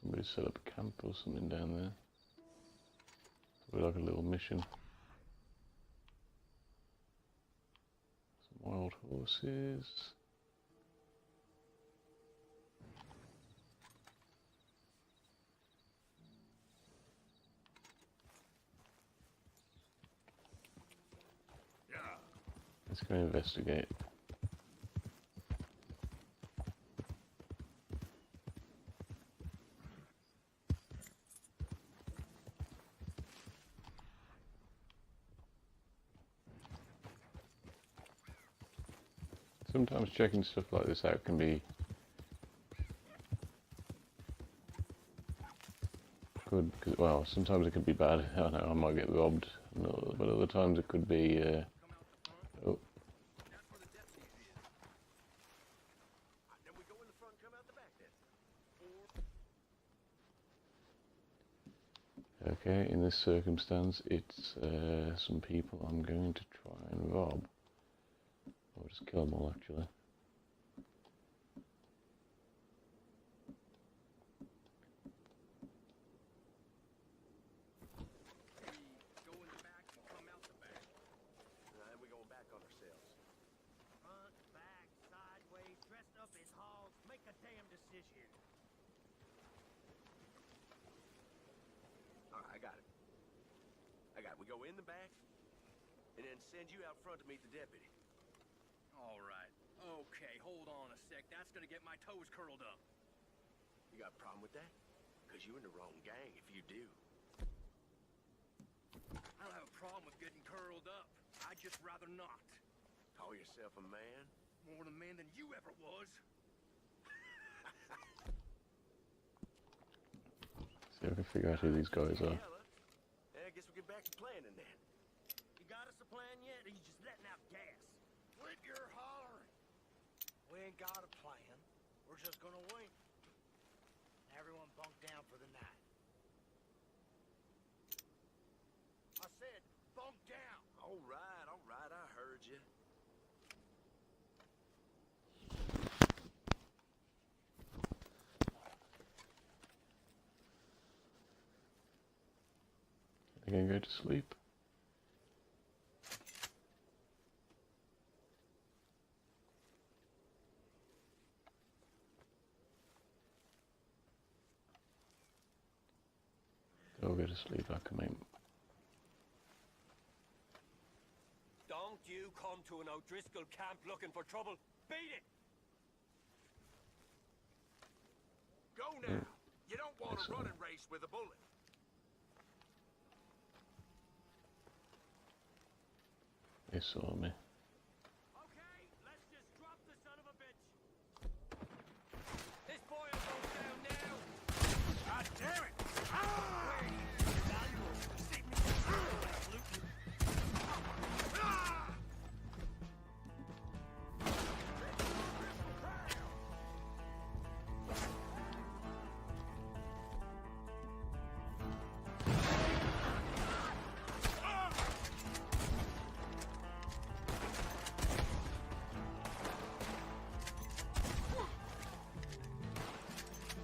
Somebody set up a camp or something down there. Probably like a little mission. Some wild horses. Yeah. Let's go investigate. Sometimes checking stuff like this out can be good, because, well, sometimes it could be bad. I know I might get robbed, but other times it could be. Oh, That's where the deputies is. Then we go in the front, come out the back then. okay. In this circumstance, it's some people I'm going to try and rob. Or just kill them all, actually. Go in the back and come out the back. And we going back on ourselves. Front, back, sideways, dressed up as hogs. Make a damn decision. All right, I got it. We go in the back, and then send you out front to meet the deputy. All right. Okay, hold on a sec. That's gonna get my toes curled up. You got a problem with that? Because you're in the wrong gang if you do. I don't have a problem with getting curled up. I'd just rather not. Call yourself a man? More of a man than you ever was. See if I can figure out who these guys are. I guess we get back to planning then. You got us a plan yet, or you just letting out gas? Quit your hollering. We ain't got a plan. We're just gonna wait. Everyone bunk down for the night. I said, bunk down. All right, I heard you. They're gonna go to sleep. They'll go to sleep, I can make. Don't you come to an O'Driscoll camp looking for trouble. Beat it! Go now. You don't want Yes, a running race with a bullet. They saw me. Okay, let's just drop the son of a bitch. This boy will go down now. God damn it!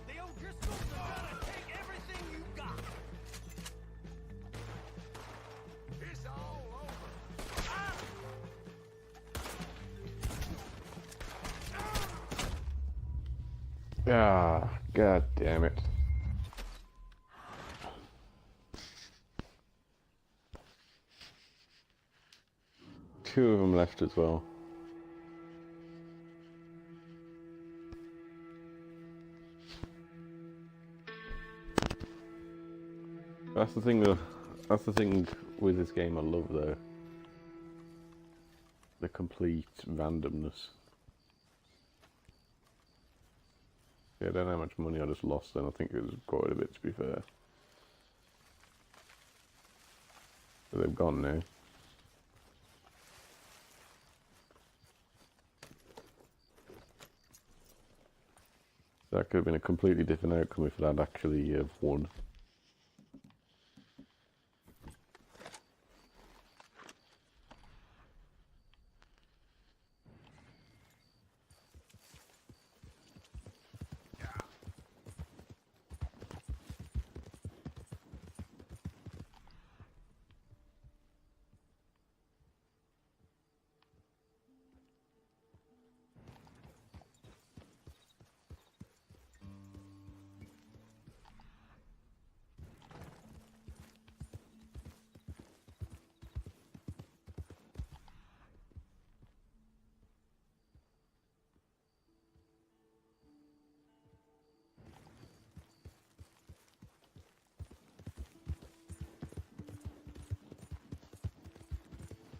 The O'Driscolls are gonna take everything you got. It's all over. Ah, god damn it. Two of them left as well. That's the thing though. That's the thing with this game I love though. The complete randomness. Yeah, I don't know how much money I just lost then. I think it was quite a bit to be fair. But they've gone now. That could have been a completely different outcome if I'd actually won.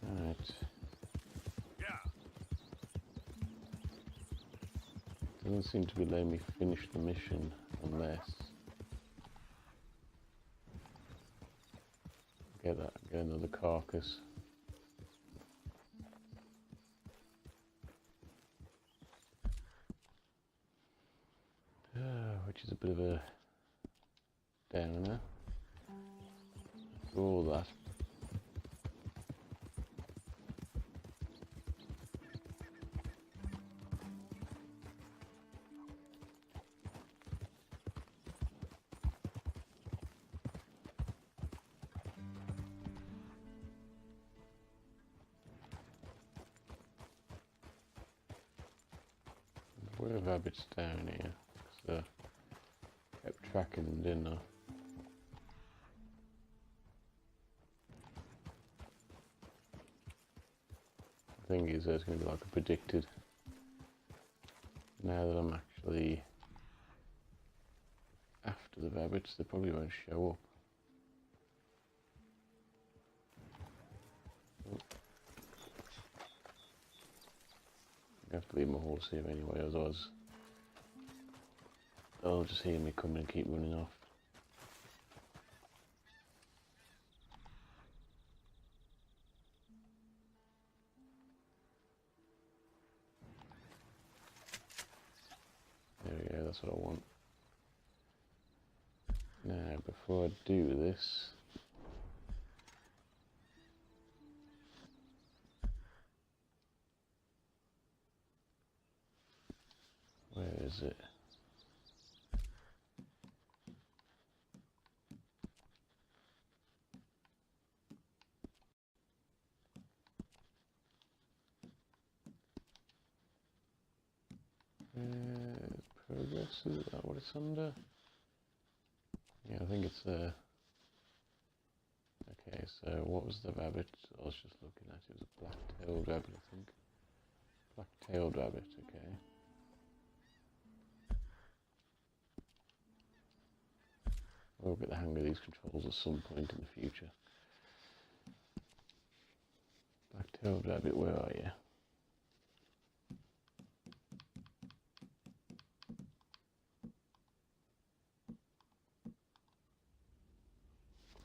Alright. Yeah. Doesn't seem to be letting me finish the mission unless get another carcass. Which is a bit of a downer. For all that. Where have rabbits down here? Because kept tracking them, didn't I? The thing is, there's going to be like a predicted. Now that I'm actually after the rabbits, they probably won't show up. Oh. I have to leave my horse here anyway, otherwise they'll just hear me coming and keep running off. There we go, that's what I want. Now, before I do this, where is it? Progress, is that what it's under? Yeah, I think it's okay, so what was the rabbit I was just looking at? It was a black-tailed rabbit, I think. Black-tailed rabbit, okay. We'll get the hang of these controls at some point in the future. Black-tailed rabbit, where are you?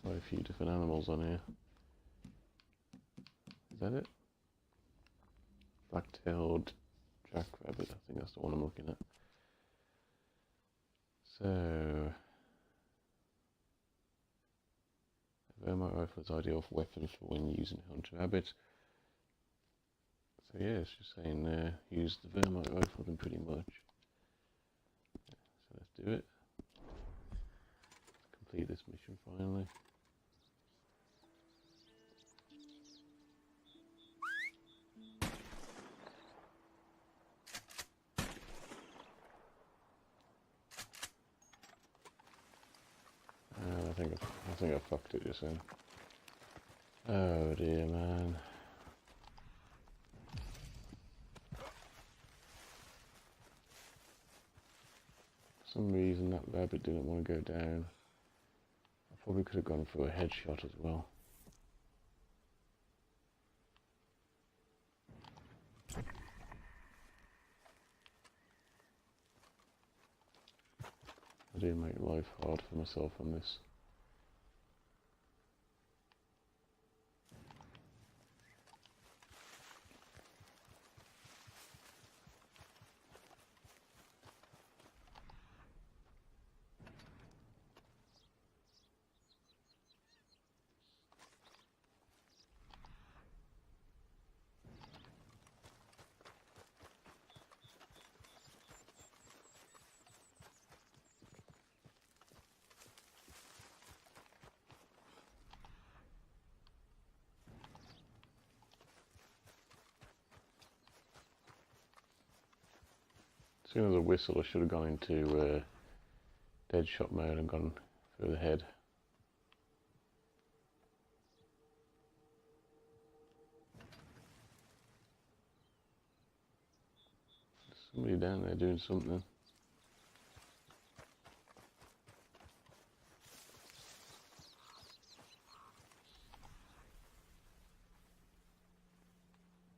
Quite a few different animals on here. Is that it? Black-tailed jackrabbit, I think that's the one I'm looking at. So, a vermite rifle is ideal for weapons for when using hunter rabbits. So yeah, it's just saying use the vermite rifle then pretty much. So let's do it. Complete this mission finally. I think I fucked it just then. Oh dear, man. For some reason that rabbit didn't want to go down. I probably could have gone for a headshot as well. I did make life hard for myself on this. As soon as a whistle, I should have gone into dead shot mode and gone for the head. There's somebody down there doing something.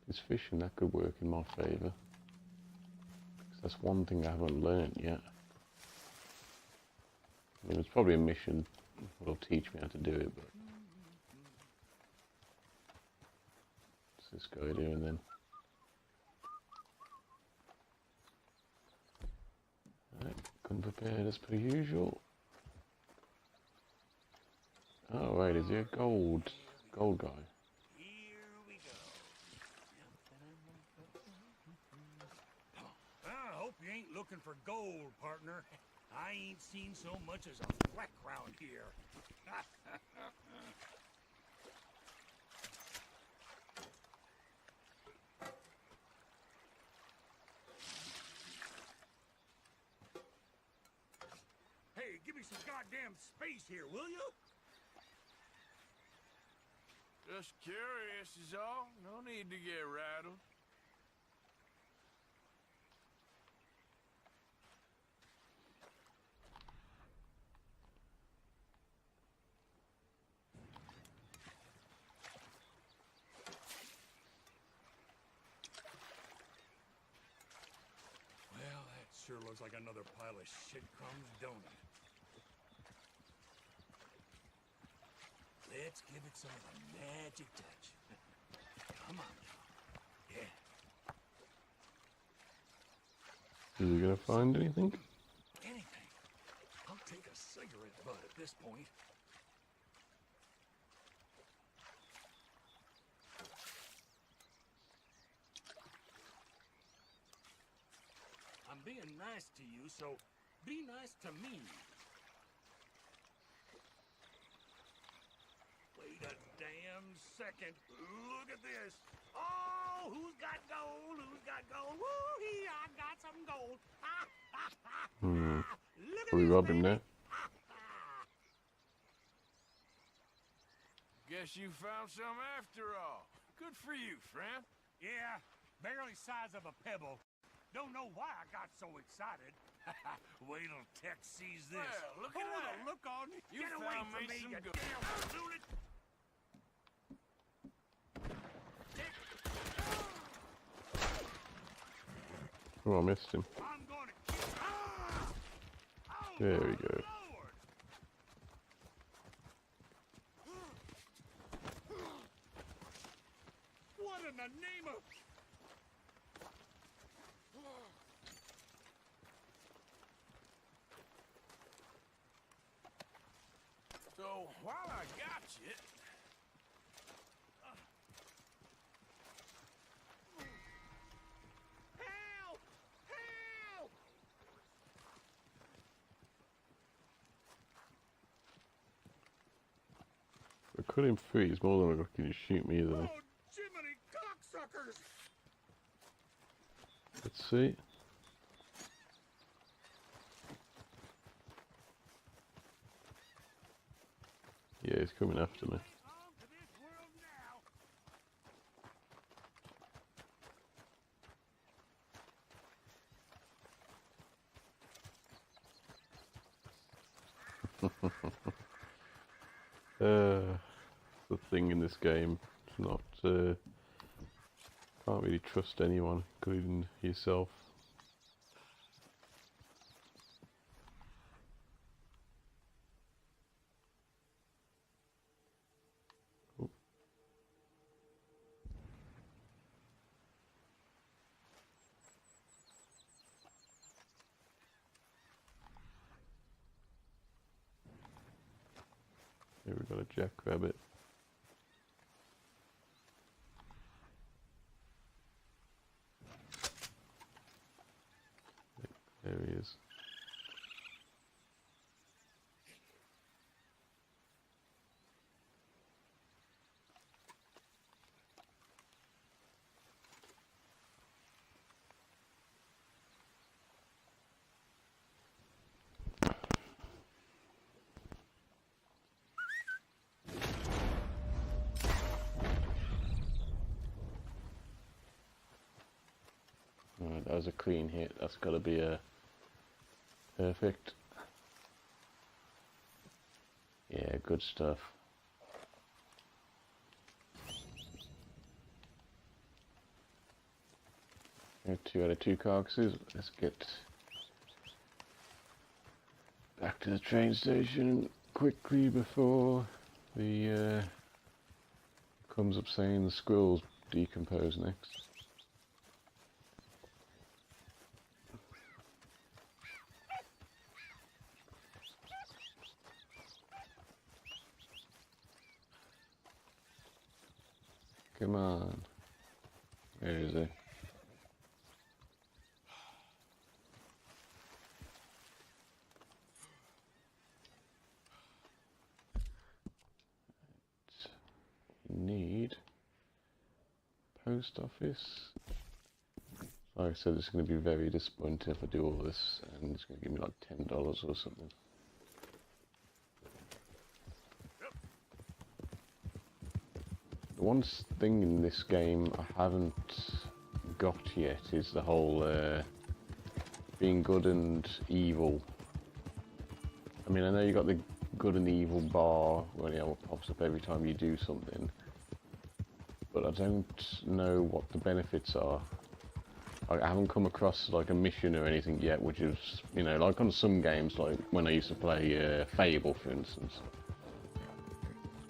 This fishing, that could work in my favour. That's one thing I haven't learnt yet. I mean, it's probably a mission that'll teach me how to do it, but what's this guy doing then? Alright, come prepared as per usual. Oh right, is he a gold guy? Ain't looking for gold, partner. I ain't seen so much as a fleck round here. Hey, give me some goddamn space here, will you? Just curious is all. No need to get rattled. Sure looks like another pile of shit crumbs, don't it? Let's give it some of the magic touch. Come on now. Yeah. Is he gonna find anything? Anything. I'll take a cigarette butt at this point. I'm being nice to you, so be nice to me. Wait a damn second. Look at this. Oh, who's got gold? Who's got gold? Woo-hee, I got some gold. Look at Are we this, robbing baby. there? Guess you found some after all. Good for you, friend. Yeah, barely size of a pebble. Don't know why I got so excited. Wait till Tex sees this. Well, look at that. The look on you. You Get away found from me me, some you gold. damn lunatic. Tex, Oh, I missed him. I'm gonna kill. Ah! Oh, There we my go. Lord! What in the name of... So, while I got you... Help! Help! I cut him free. He's more than looking to shoot me either. Oh, Jiminy cocksuckers! Let's see. Yeah, he's coming after me. On to this world now. The thing in this game. It's not. Can't really trust anyone, including yourself. Oh. Here we got a jackrabbit. There he is. Alright, that was a clean hit. That's got to be a perfect. Yeah, good stuff. We have 2 out of 2 carcasses. Let's get back to the train station quickly before the comes up saying the squirrels decompose next. Come on. Where is he? Need post office. Like I said, it's going to be very disappointing if I do all this and it's going to give me like $10 or something. The one thing in this game I haven't got yet is the whole being good and evil. I mean, I know you got the good and evil bar where it pops up every time you do something, but I don't know what the benefits are. I haven't come across like a mission or anything yet, which is, you know, like on some games, like when I used to play Fable, for instance.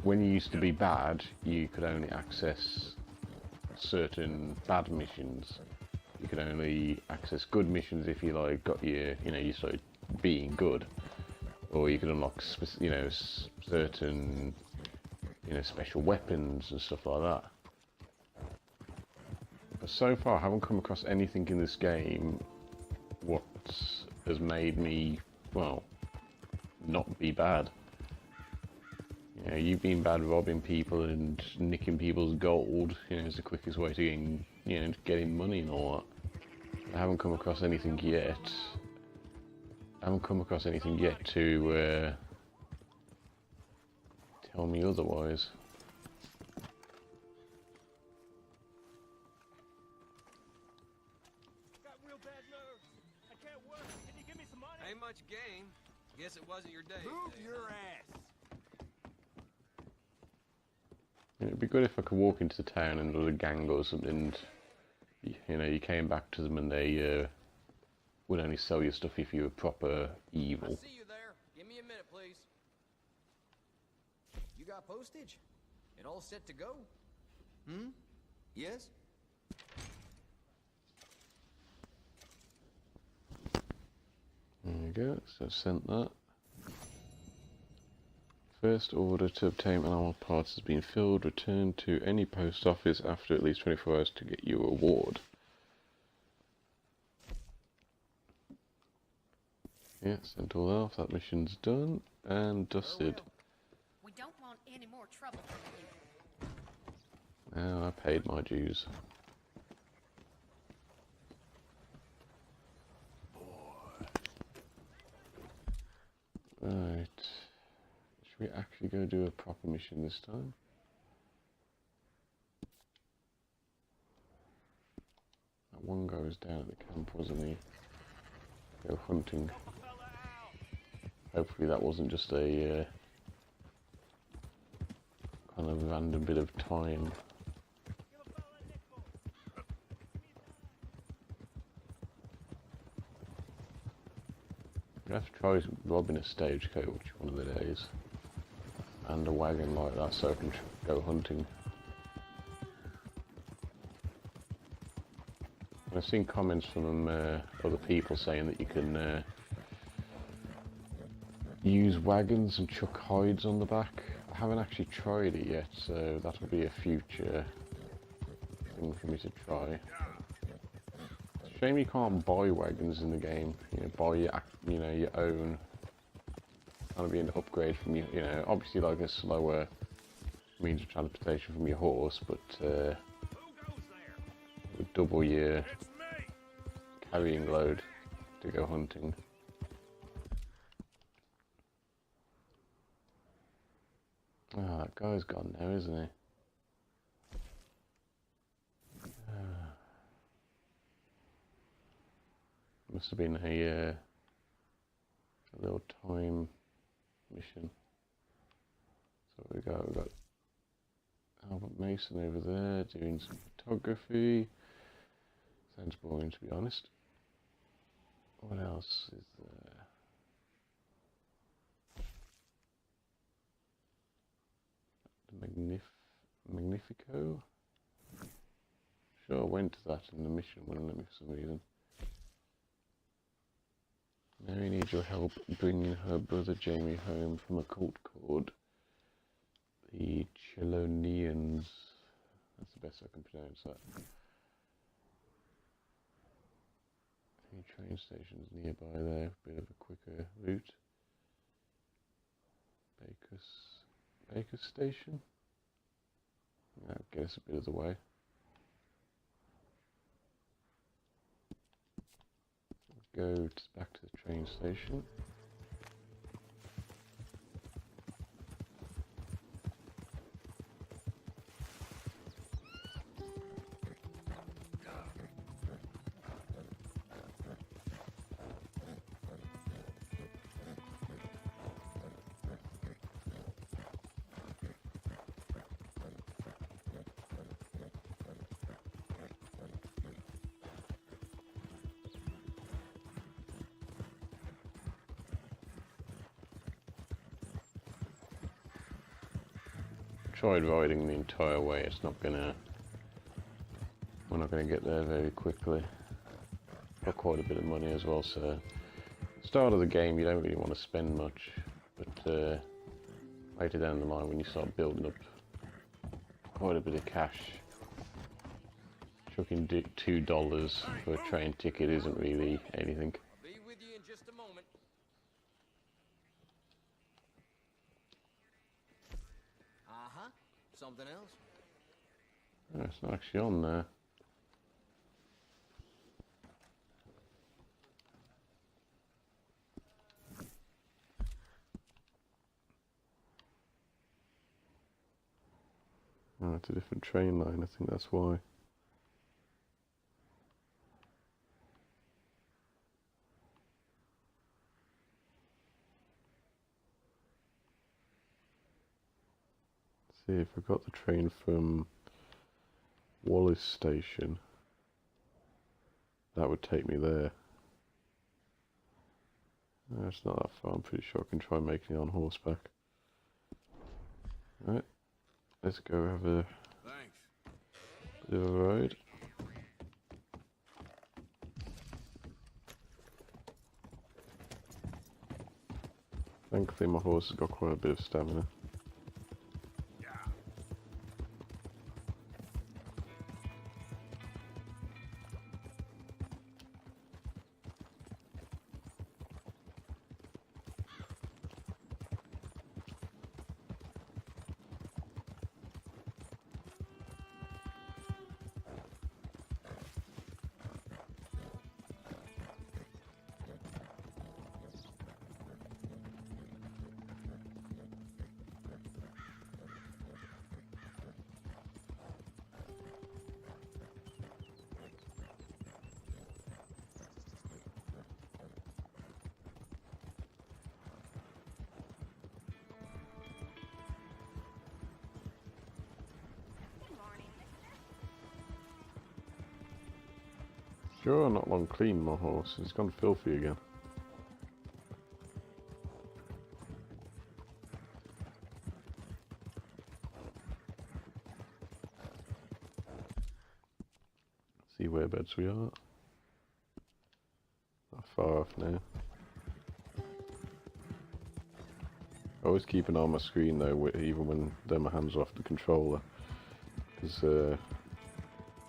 When you used to be bad, you could only access certain bad missions. You could only access good missions if you like got your, you know, you started being good, or you could unlock, you know, certain, you know, special weapons and stuff like that. But so far, I haven't come across anything in this game what has made me, well, not be bad. You know, you being bad, robbing people and nicking people's gold, you know, is the quickest way to getting, you know, getting money and all that. I haven't come across anything yet. I haven't come across anything yet to tell me otherwise. Got real bad nerves. I can't work. Can you give me some money? Ain't much gain. Guess it wasn't your day. Move today, your huh? ass. It'd be good if I could walk into the town and there was a gang or something, and, you know, you came back to them and they would only sell you stuff if you were proper I evil. see you there. Give me a minute, please. You got postage? It all set to go? Hmm? Yes? There you go, so I've sent that. First order to obtain animal parts has been filled. Return to any post office after at least 24 hours to get your reward. Yeah, sent all that off. That mission's done and dusted. We don't want any more trouble from you. Now I paid my dues. Right. Should we actually go do a proper mission this time? That one guy was down at the camp, wasn't he? Go hunting. Hopefully that wasn't just a kind of random bit of time. I have to try robbing a stagecoach one of the days. And a wagon like that so I can go hunting. I've seen comments from other people saying that you can use wagons and chuck hides on the back. I haven't actually tried it yet, so that'll be a future thing for me to try. It's a shame you can't buy wagons in the game. You know, buy your own. Kind of be an upgrade from you know, obviously like a slower means of transportation from your horse, but would double your carrying load to go hunting. Ah, that guy's gone now, isn't he? Must have been a little time mission. So we got Albert Mason over there doing some photography. Sounds boring, to be honest. What else is there? The Magnifico? Sure, I went to that and the mission wouldn't let me for some reason. Mary needs your help bringing her brother Jamie home from a cult called the Chelonians. That's the best I can pronounce that. Any train stations nearby there, bit of a quicker route. Baker's Station? That'll get us a bit of the way. Go back to the train station. Tried riding the entire way. It's not gonna. We're not gonna get there very quickly. Got quite a bit of money as well. So, start of the game, you don't really want to spend much, but later down the line, when you start building up quite a bit of cash, chucking $2 for a train ticket isn't really anything. I'll be with you in just a moment. Uh-huh. Something else? Oh, it's not actually on there. Oh, it's a different train line, I think that's why. See if I got the train from Wallace Station, that would take me there. It's not that far. I'm pretty sure I can try making it on horseback. Right, let's go have a Thanks. bit of a ride. Thankfully my horse has got quite a bit of stamina. Sure, not long clean my horse. He's gone filthy again. See whereabouts we are. Not far off now. I always keep an eye on my screen though, even when my hands are off the controller, because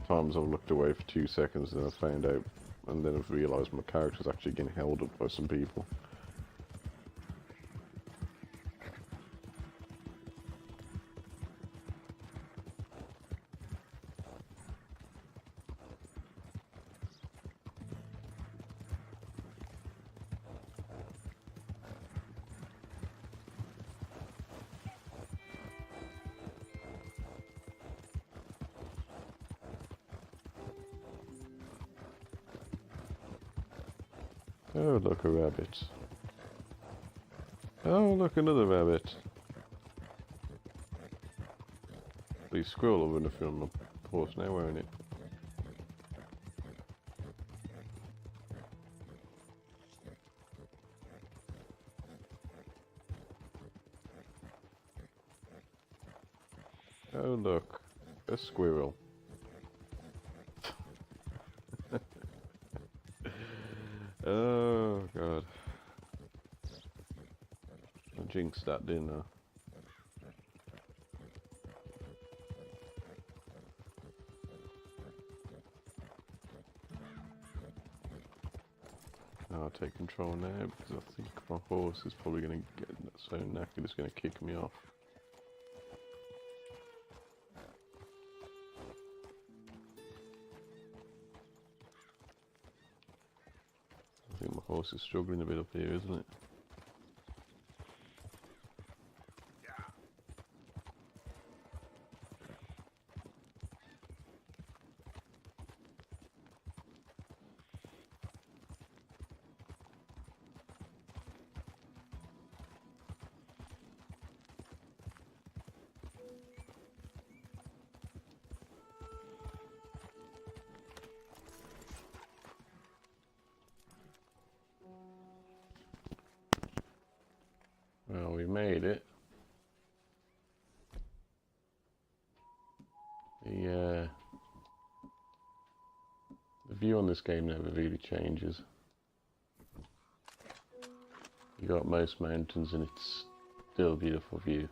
times I've looked away for 2 seconds and I've found out, and then I've realised my character's actually getting held up by some people. Oh, look, a rabbit. Oh, look, another rabbit. The squirrel will run a film on my horse now, won't it? Oh, look, a squirrel. Oh, God. I jinxed that, didn't I? I'll take control now because I think my horse is probably going to get so knackered it's going to kick me off. I think my horse is struggling a bit up here, isn't it? Well, we made it. The view on this game never really changes. You got most mountains and it's still a beautiful view.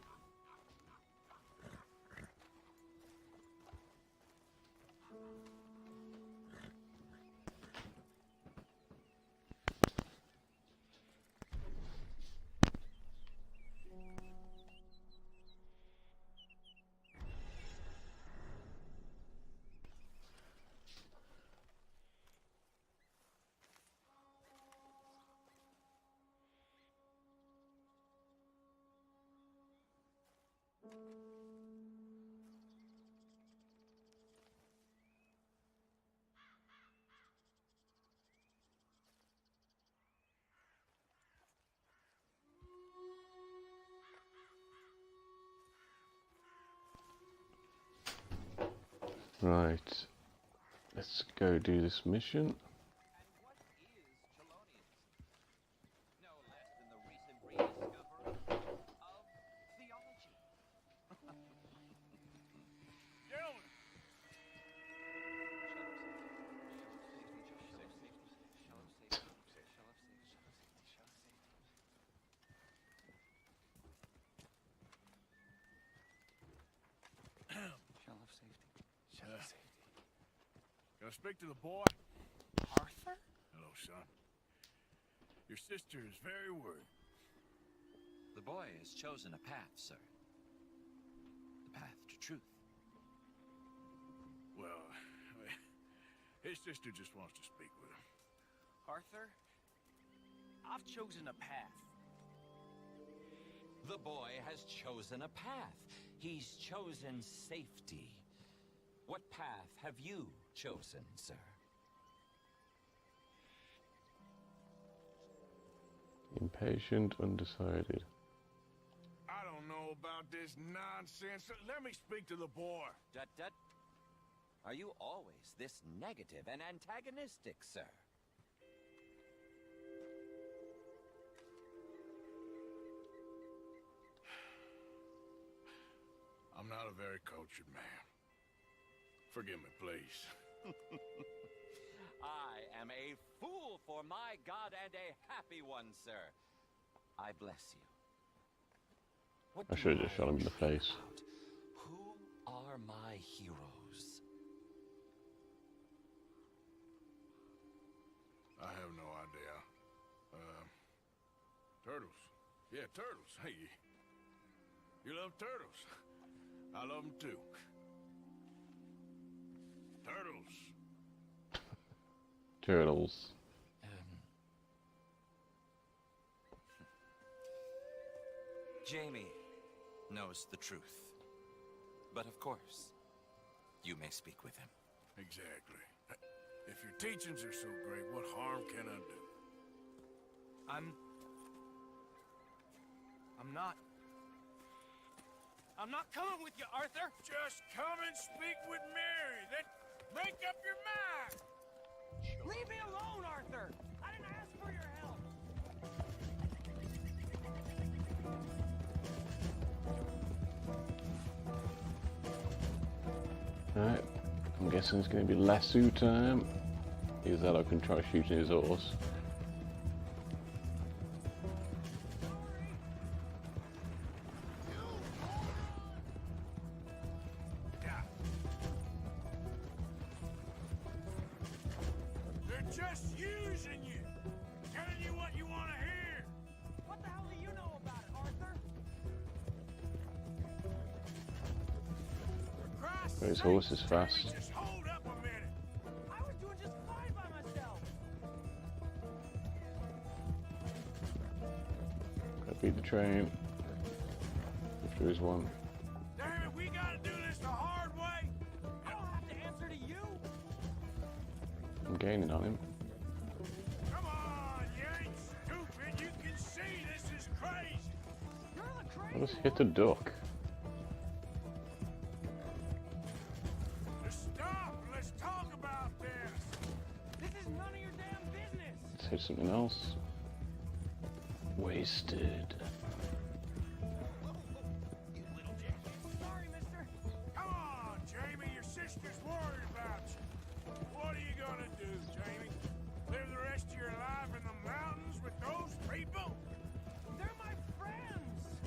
Right, let's go do this mission. And what is Chelonians? No, Can I speak to the boy? Arthur? Hello, son. Your sister is very worried. The boy has chosen a path, sir. The path to truth. Well, his sister just wants to speak with him. Arthur, I've chosen a path. The boy has chosen a path. He's chosen safety. What path have you chosen, sir? Impatient, undecided. I don't know about this nonsense. Let me speak to the boy. Dut. Are you always this negative and antagonistic, sir? I'm not a very cultured man. Forgive me, please. I am a fool for my God and a happy one, sir. I bless you. What I should have just shot him in the face. Who are my heroes? I have no idea. Turtles. Yeah, turtles. Hey, you love turtles. I love them too. Turtles. Turtles. Jamie knows the truth. But of course, you may speak with him. Exactly. If your teachings are so great, what harm can I do? I'm not coming with you, Arthur. Just come and speak with Mary, then make up your mind. Leave me alone, Arthur. I didn't ask for your help. Alright, I'm guessing it's going to be lasso time. Is that I can try shooting his horse. They're just using you, telling you what you want to hear. What the hell do you know about it, Arthur? For Christ's His sake, horse is fast. Jamie, just hold up a minute. I was doing just fine by myself. Gotta beat the train. If there is one. Damn it, we gotta do this the hard way. I don't have to answer to you. I'm gaining on him. Come on, you ain't stupid. You can see this is crazy. You're the I crazy just hit the duck. Just stop and let's talk about this. This is none of your damn business. Let's hit something else. Wasted. Sorry, mister. Come on, Jamie. Your sister's worried about you. What are you gonna do, Jamie? Live the rest of your life in the mountains with those people? They're my friends.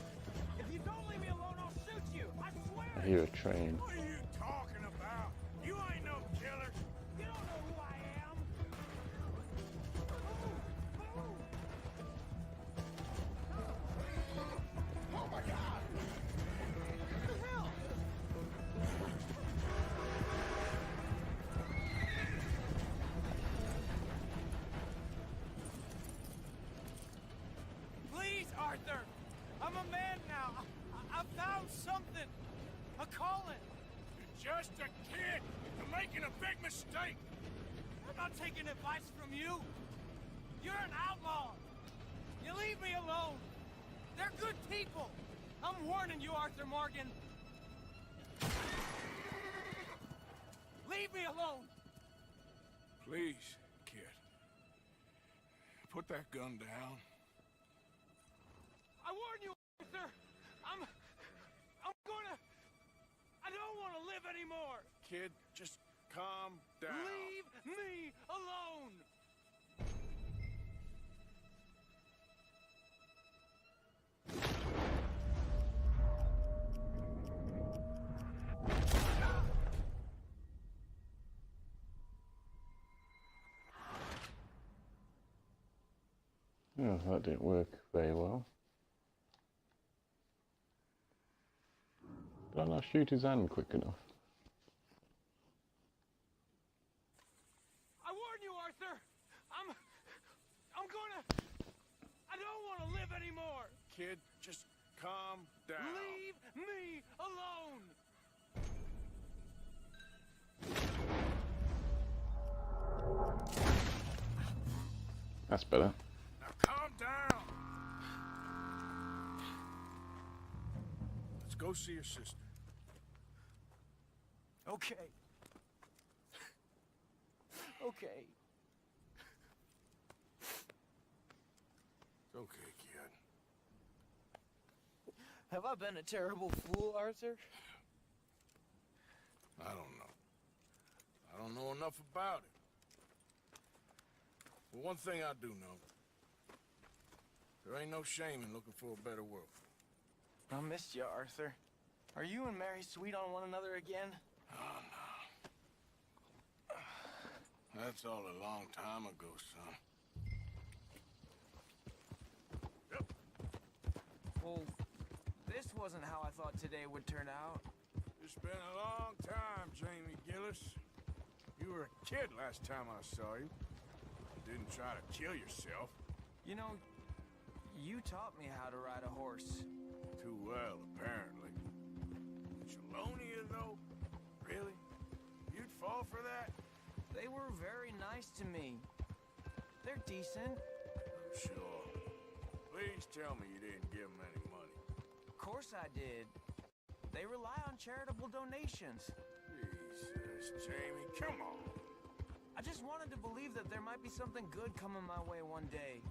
If you don't leave me alone, I'll shoot you. I swear. I hear a train. What are you talking about? You ain't no killer. You don't know who I am. Oh my God! What the hell? Please, Arthur. I'm a man now. I found something. A calling. You're just a kid. You're making a big mistake. I'm not taking advice from you. You're an outlaw. You leave me alone. They're good people. I'm warning you, Arthur Morgan. Leave me alone. Please, kid. Put that gun down. I warn you, Arthur. I'm gonna... I don't want to live anymore. Kid, just calm down. Leave me alone. Oh, that didn't work very well. Did I not shoot his hand quick enough? I warn you, Arthur. I'm gonna. I don't want to live anymore. Kid, just calm down. Leave me alone. That's better. Now calm down. Let's go see your sister. Okay. Okay. It's okay, kid. Have I been a terrible fool, Arthur? I don't know. I don't know enough about it. But one thing I do know. There ain't no shame in looking for a better world. I missed you, Arthur. Are you and Mary sweet on one another again? Oh, no. That's all a long time ago, son. Well, this wasn't how I thought today would turn out. It's been a long time, Jamie Gillis. You were a kid last time I saw you. Didn't try to kill yourself. You know, you taught me how to ride a horse. Too well, apparently. Chelonia, though? Really? You'd fall for that? They were very nice to me. They're decent. I'm sure. Please tell me you didn't give them any money. Of course I did. They rely on charitable donations. Jesus, Jamie, come on. I just wanted to believe that there might be something good coming my way one day.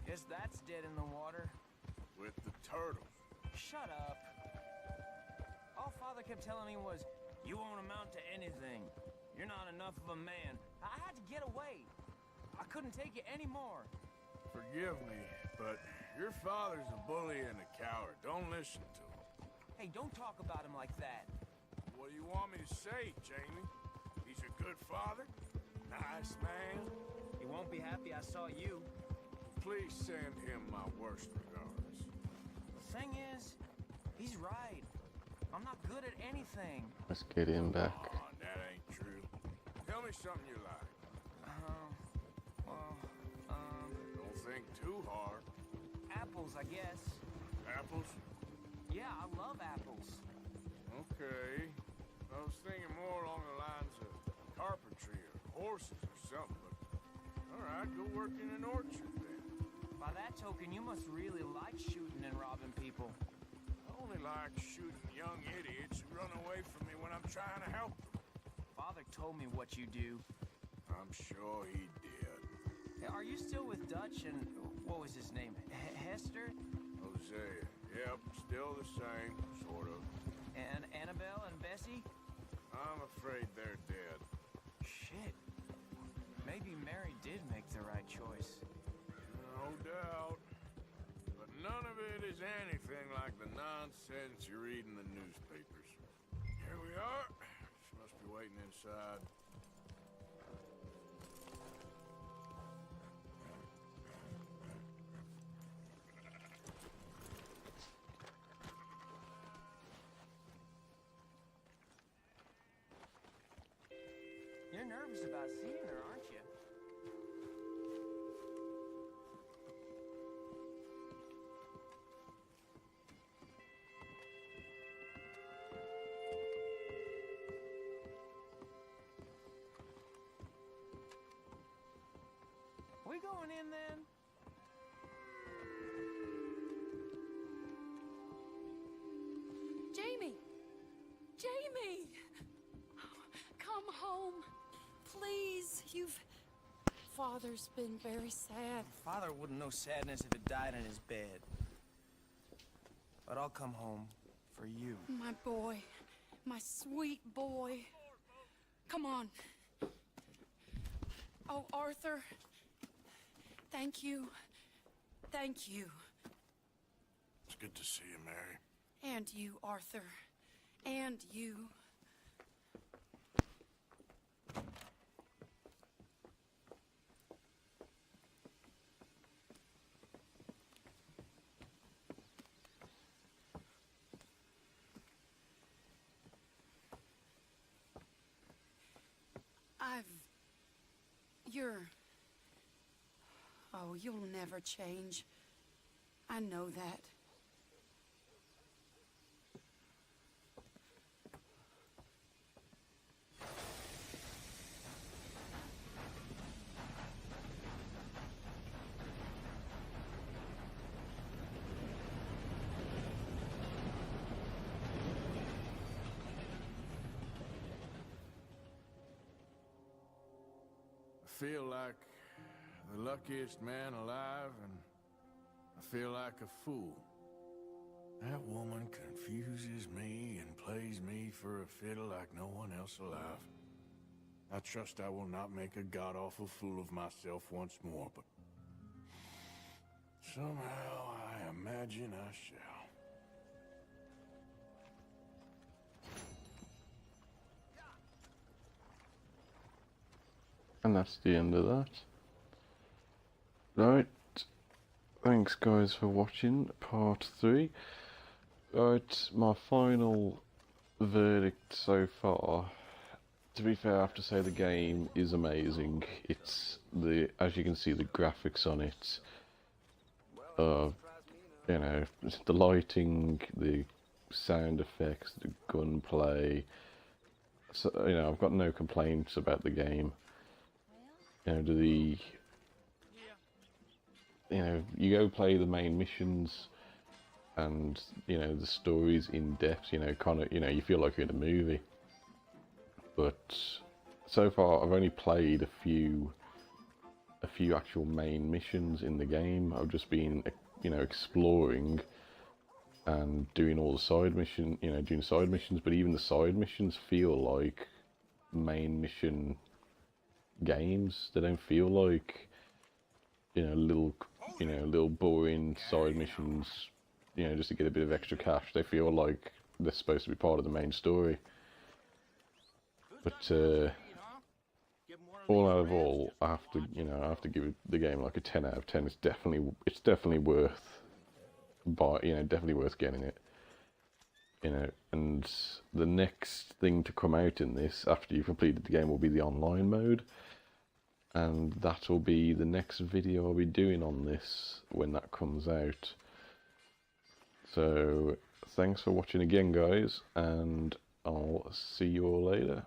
Guess that's dead in the water. With the turtles. Shut up. All Father kept telling me was, you won't amount to anything. You're not enough of a man. I had to get away. I couldn't take it anymore. Forgive me, but your father's a bully and a coward. Don't listen to him. Hey, don't talk about him like that. What do you want me to say, Jamie? He's a good father? Nice man? He won't be happy I saw you. Please send him my worst regards. The thing is, he's right. I'm not good at anything. Let's get him back. Oh, that ain't true. Tell me something you like. Don't think too hard. Apples, I guess. Apples? Yeah, I love apples. Okay. I was thinking more along the lines of carpentry or horses or something, but... Alright, go work in an orchard then. By that token, you must really like shooting and robbing people. I only like shooting young idiots who run away from me when I'm trying to help them. Father told me what you do. I'm sure he did. Are you still with Dutch and... what was his name? Hester? Hosea. Yep, still the same, sort of. And Annabelle and Bessie? I'm afraid they're dead. Shit. Maybe Mary did make the right choice. No doubt. But none of it is anything like the nonsense you read in the newspapers. Here we are. She must be waiting inside. You're nervous about seeing her, aren't you? We going in then? Jamie! Jamie! Come home. Please, Father's been very sad. Father wouldn't know sadness if it died in his bed. But I'll come home for you. My boy. My sweet boy. Come on. Oh, Arthur. Thank you. Thank you. It's good to see you, Mary. And you, Arthur. And you. Oh, you'll never change. I know that. I feel like the luckiest man alive, and I feel like a fool. That woman confuses me and plays me for a fiddle like no one else alive. I trust I will not make a god-awful fool of myself once more, but somehow I imagine I shall. And that's the end of that. Right, thanks guys for watching part 3. Right, my final verdict so far. To be fair, I have to say the game is amazing. It's as you can see, the graphics on it, you know, the lighting, the sound effects, the gunplay. So, you know, I've got no complaints about the game. You know, you go play the main missions, and you know the story's in depth. You know, kind of, you know, you feel like you're in a movie. But so far, I've only played a few actual main missions in the game. I've just been, you know, exploring and doing all the side missions. But even the side missions feel like main mission games. They don't feel like, you know, little boring side missions, you know, just to get a bit of extra cash. They feel like they're supposed to be part of the main story. But all out of all, I have to give the game like a 10 out of 10. It's definitely worth definitely worth getting it. You know, and the next thing to come out in this after you've completed the game will be the online mode, and that will be the next video I'll be doing on this when that comes out. So thanks for watching again, guys, and I'll see you all later.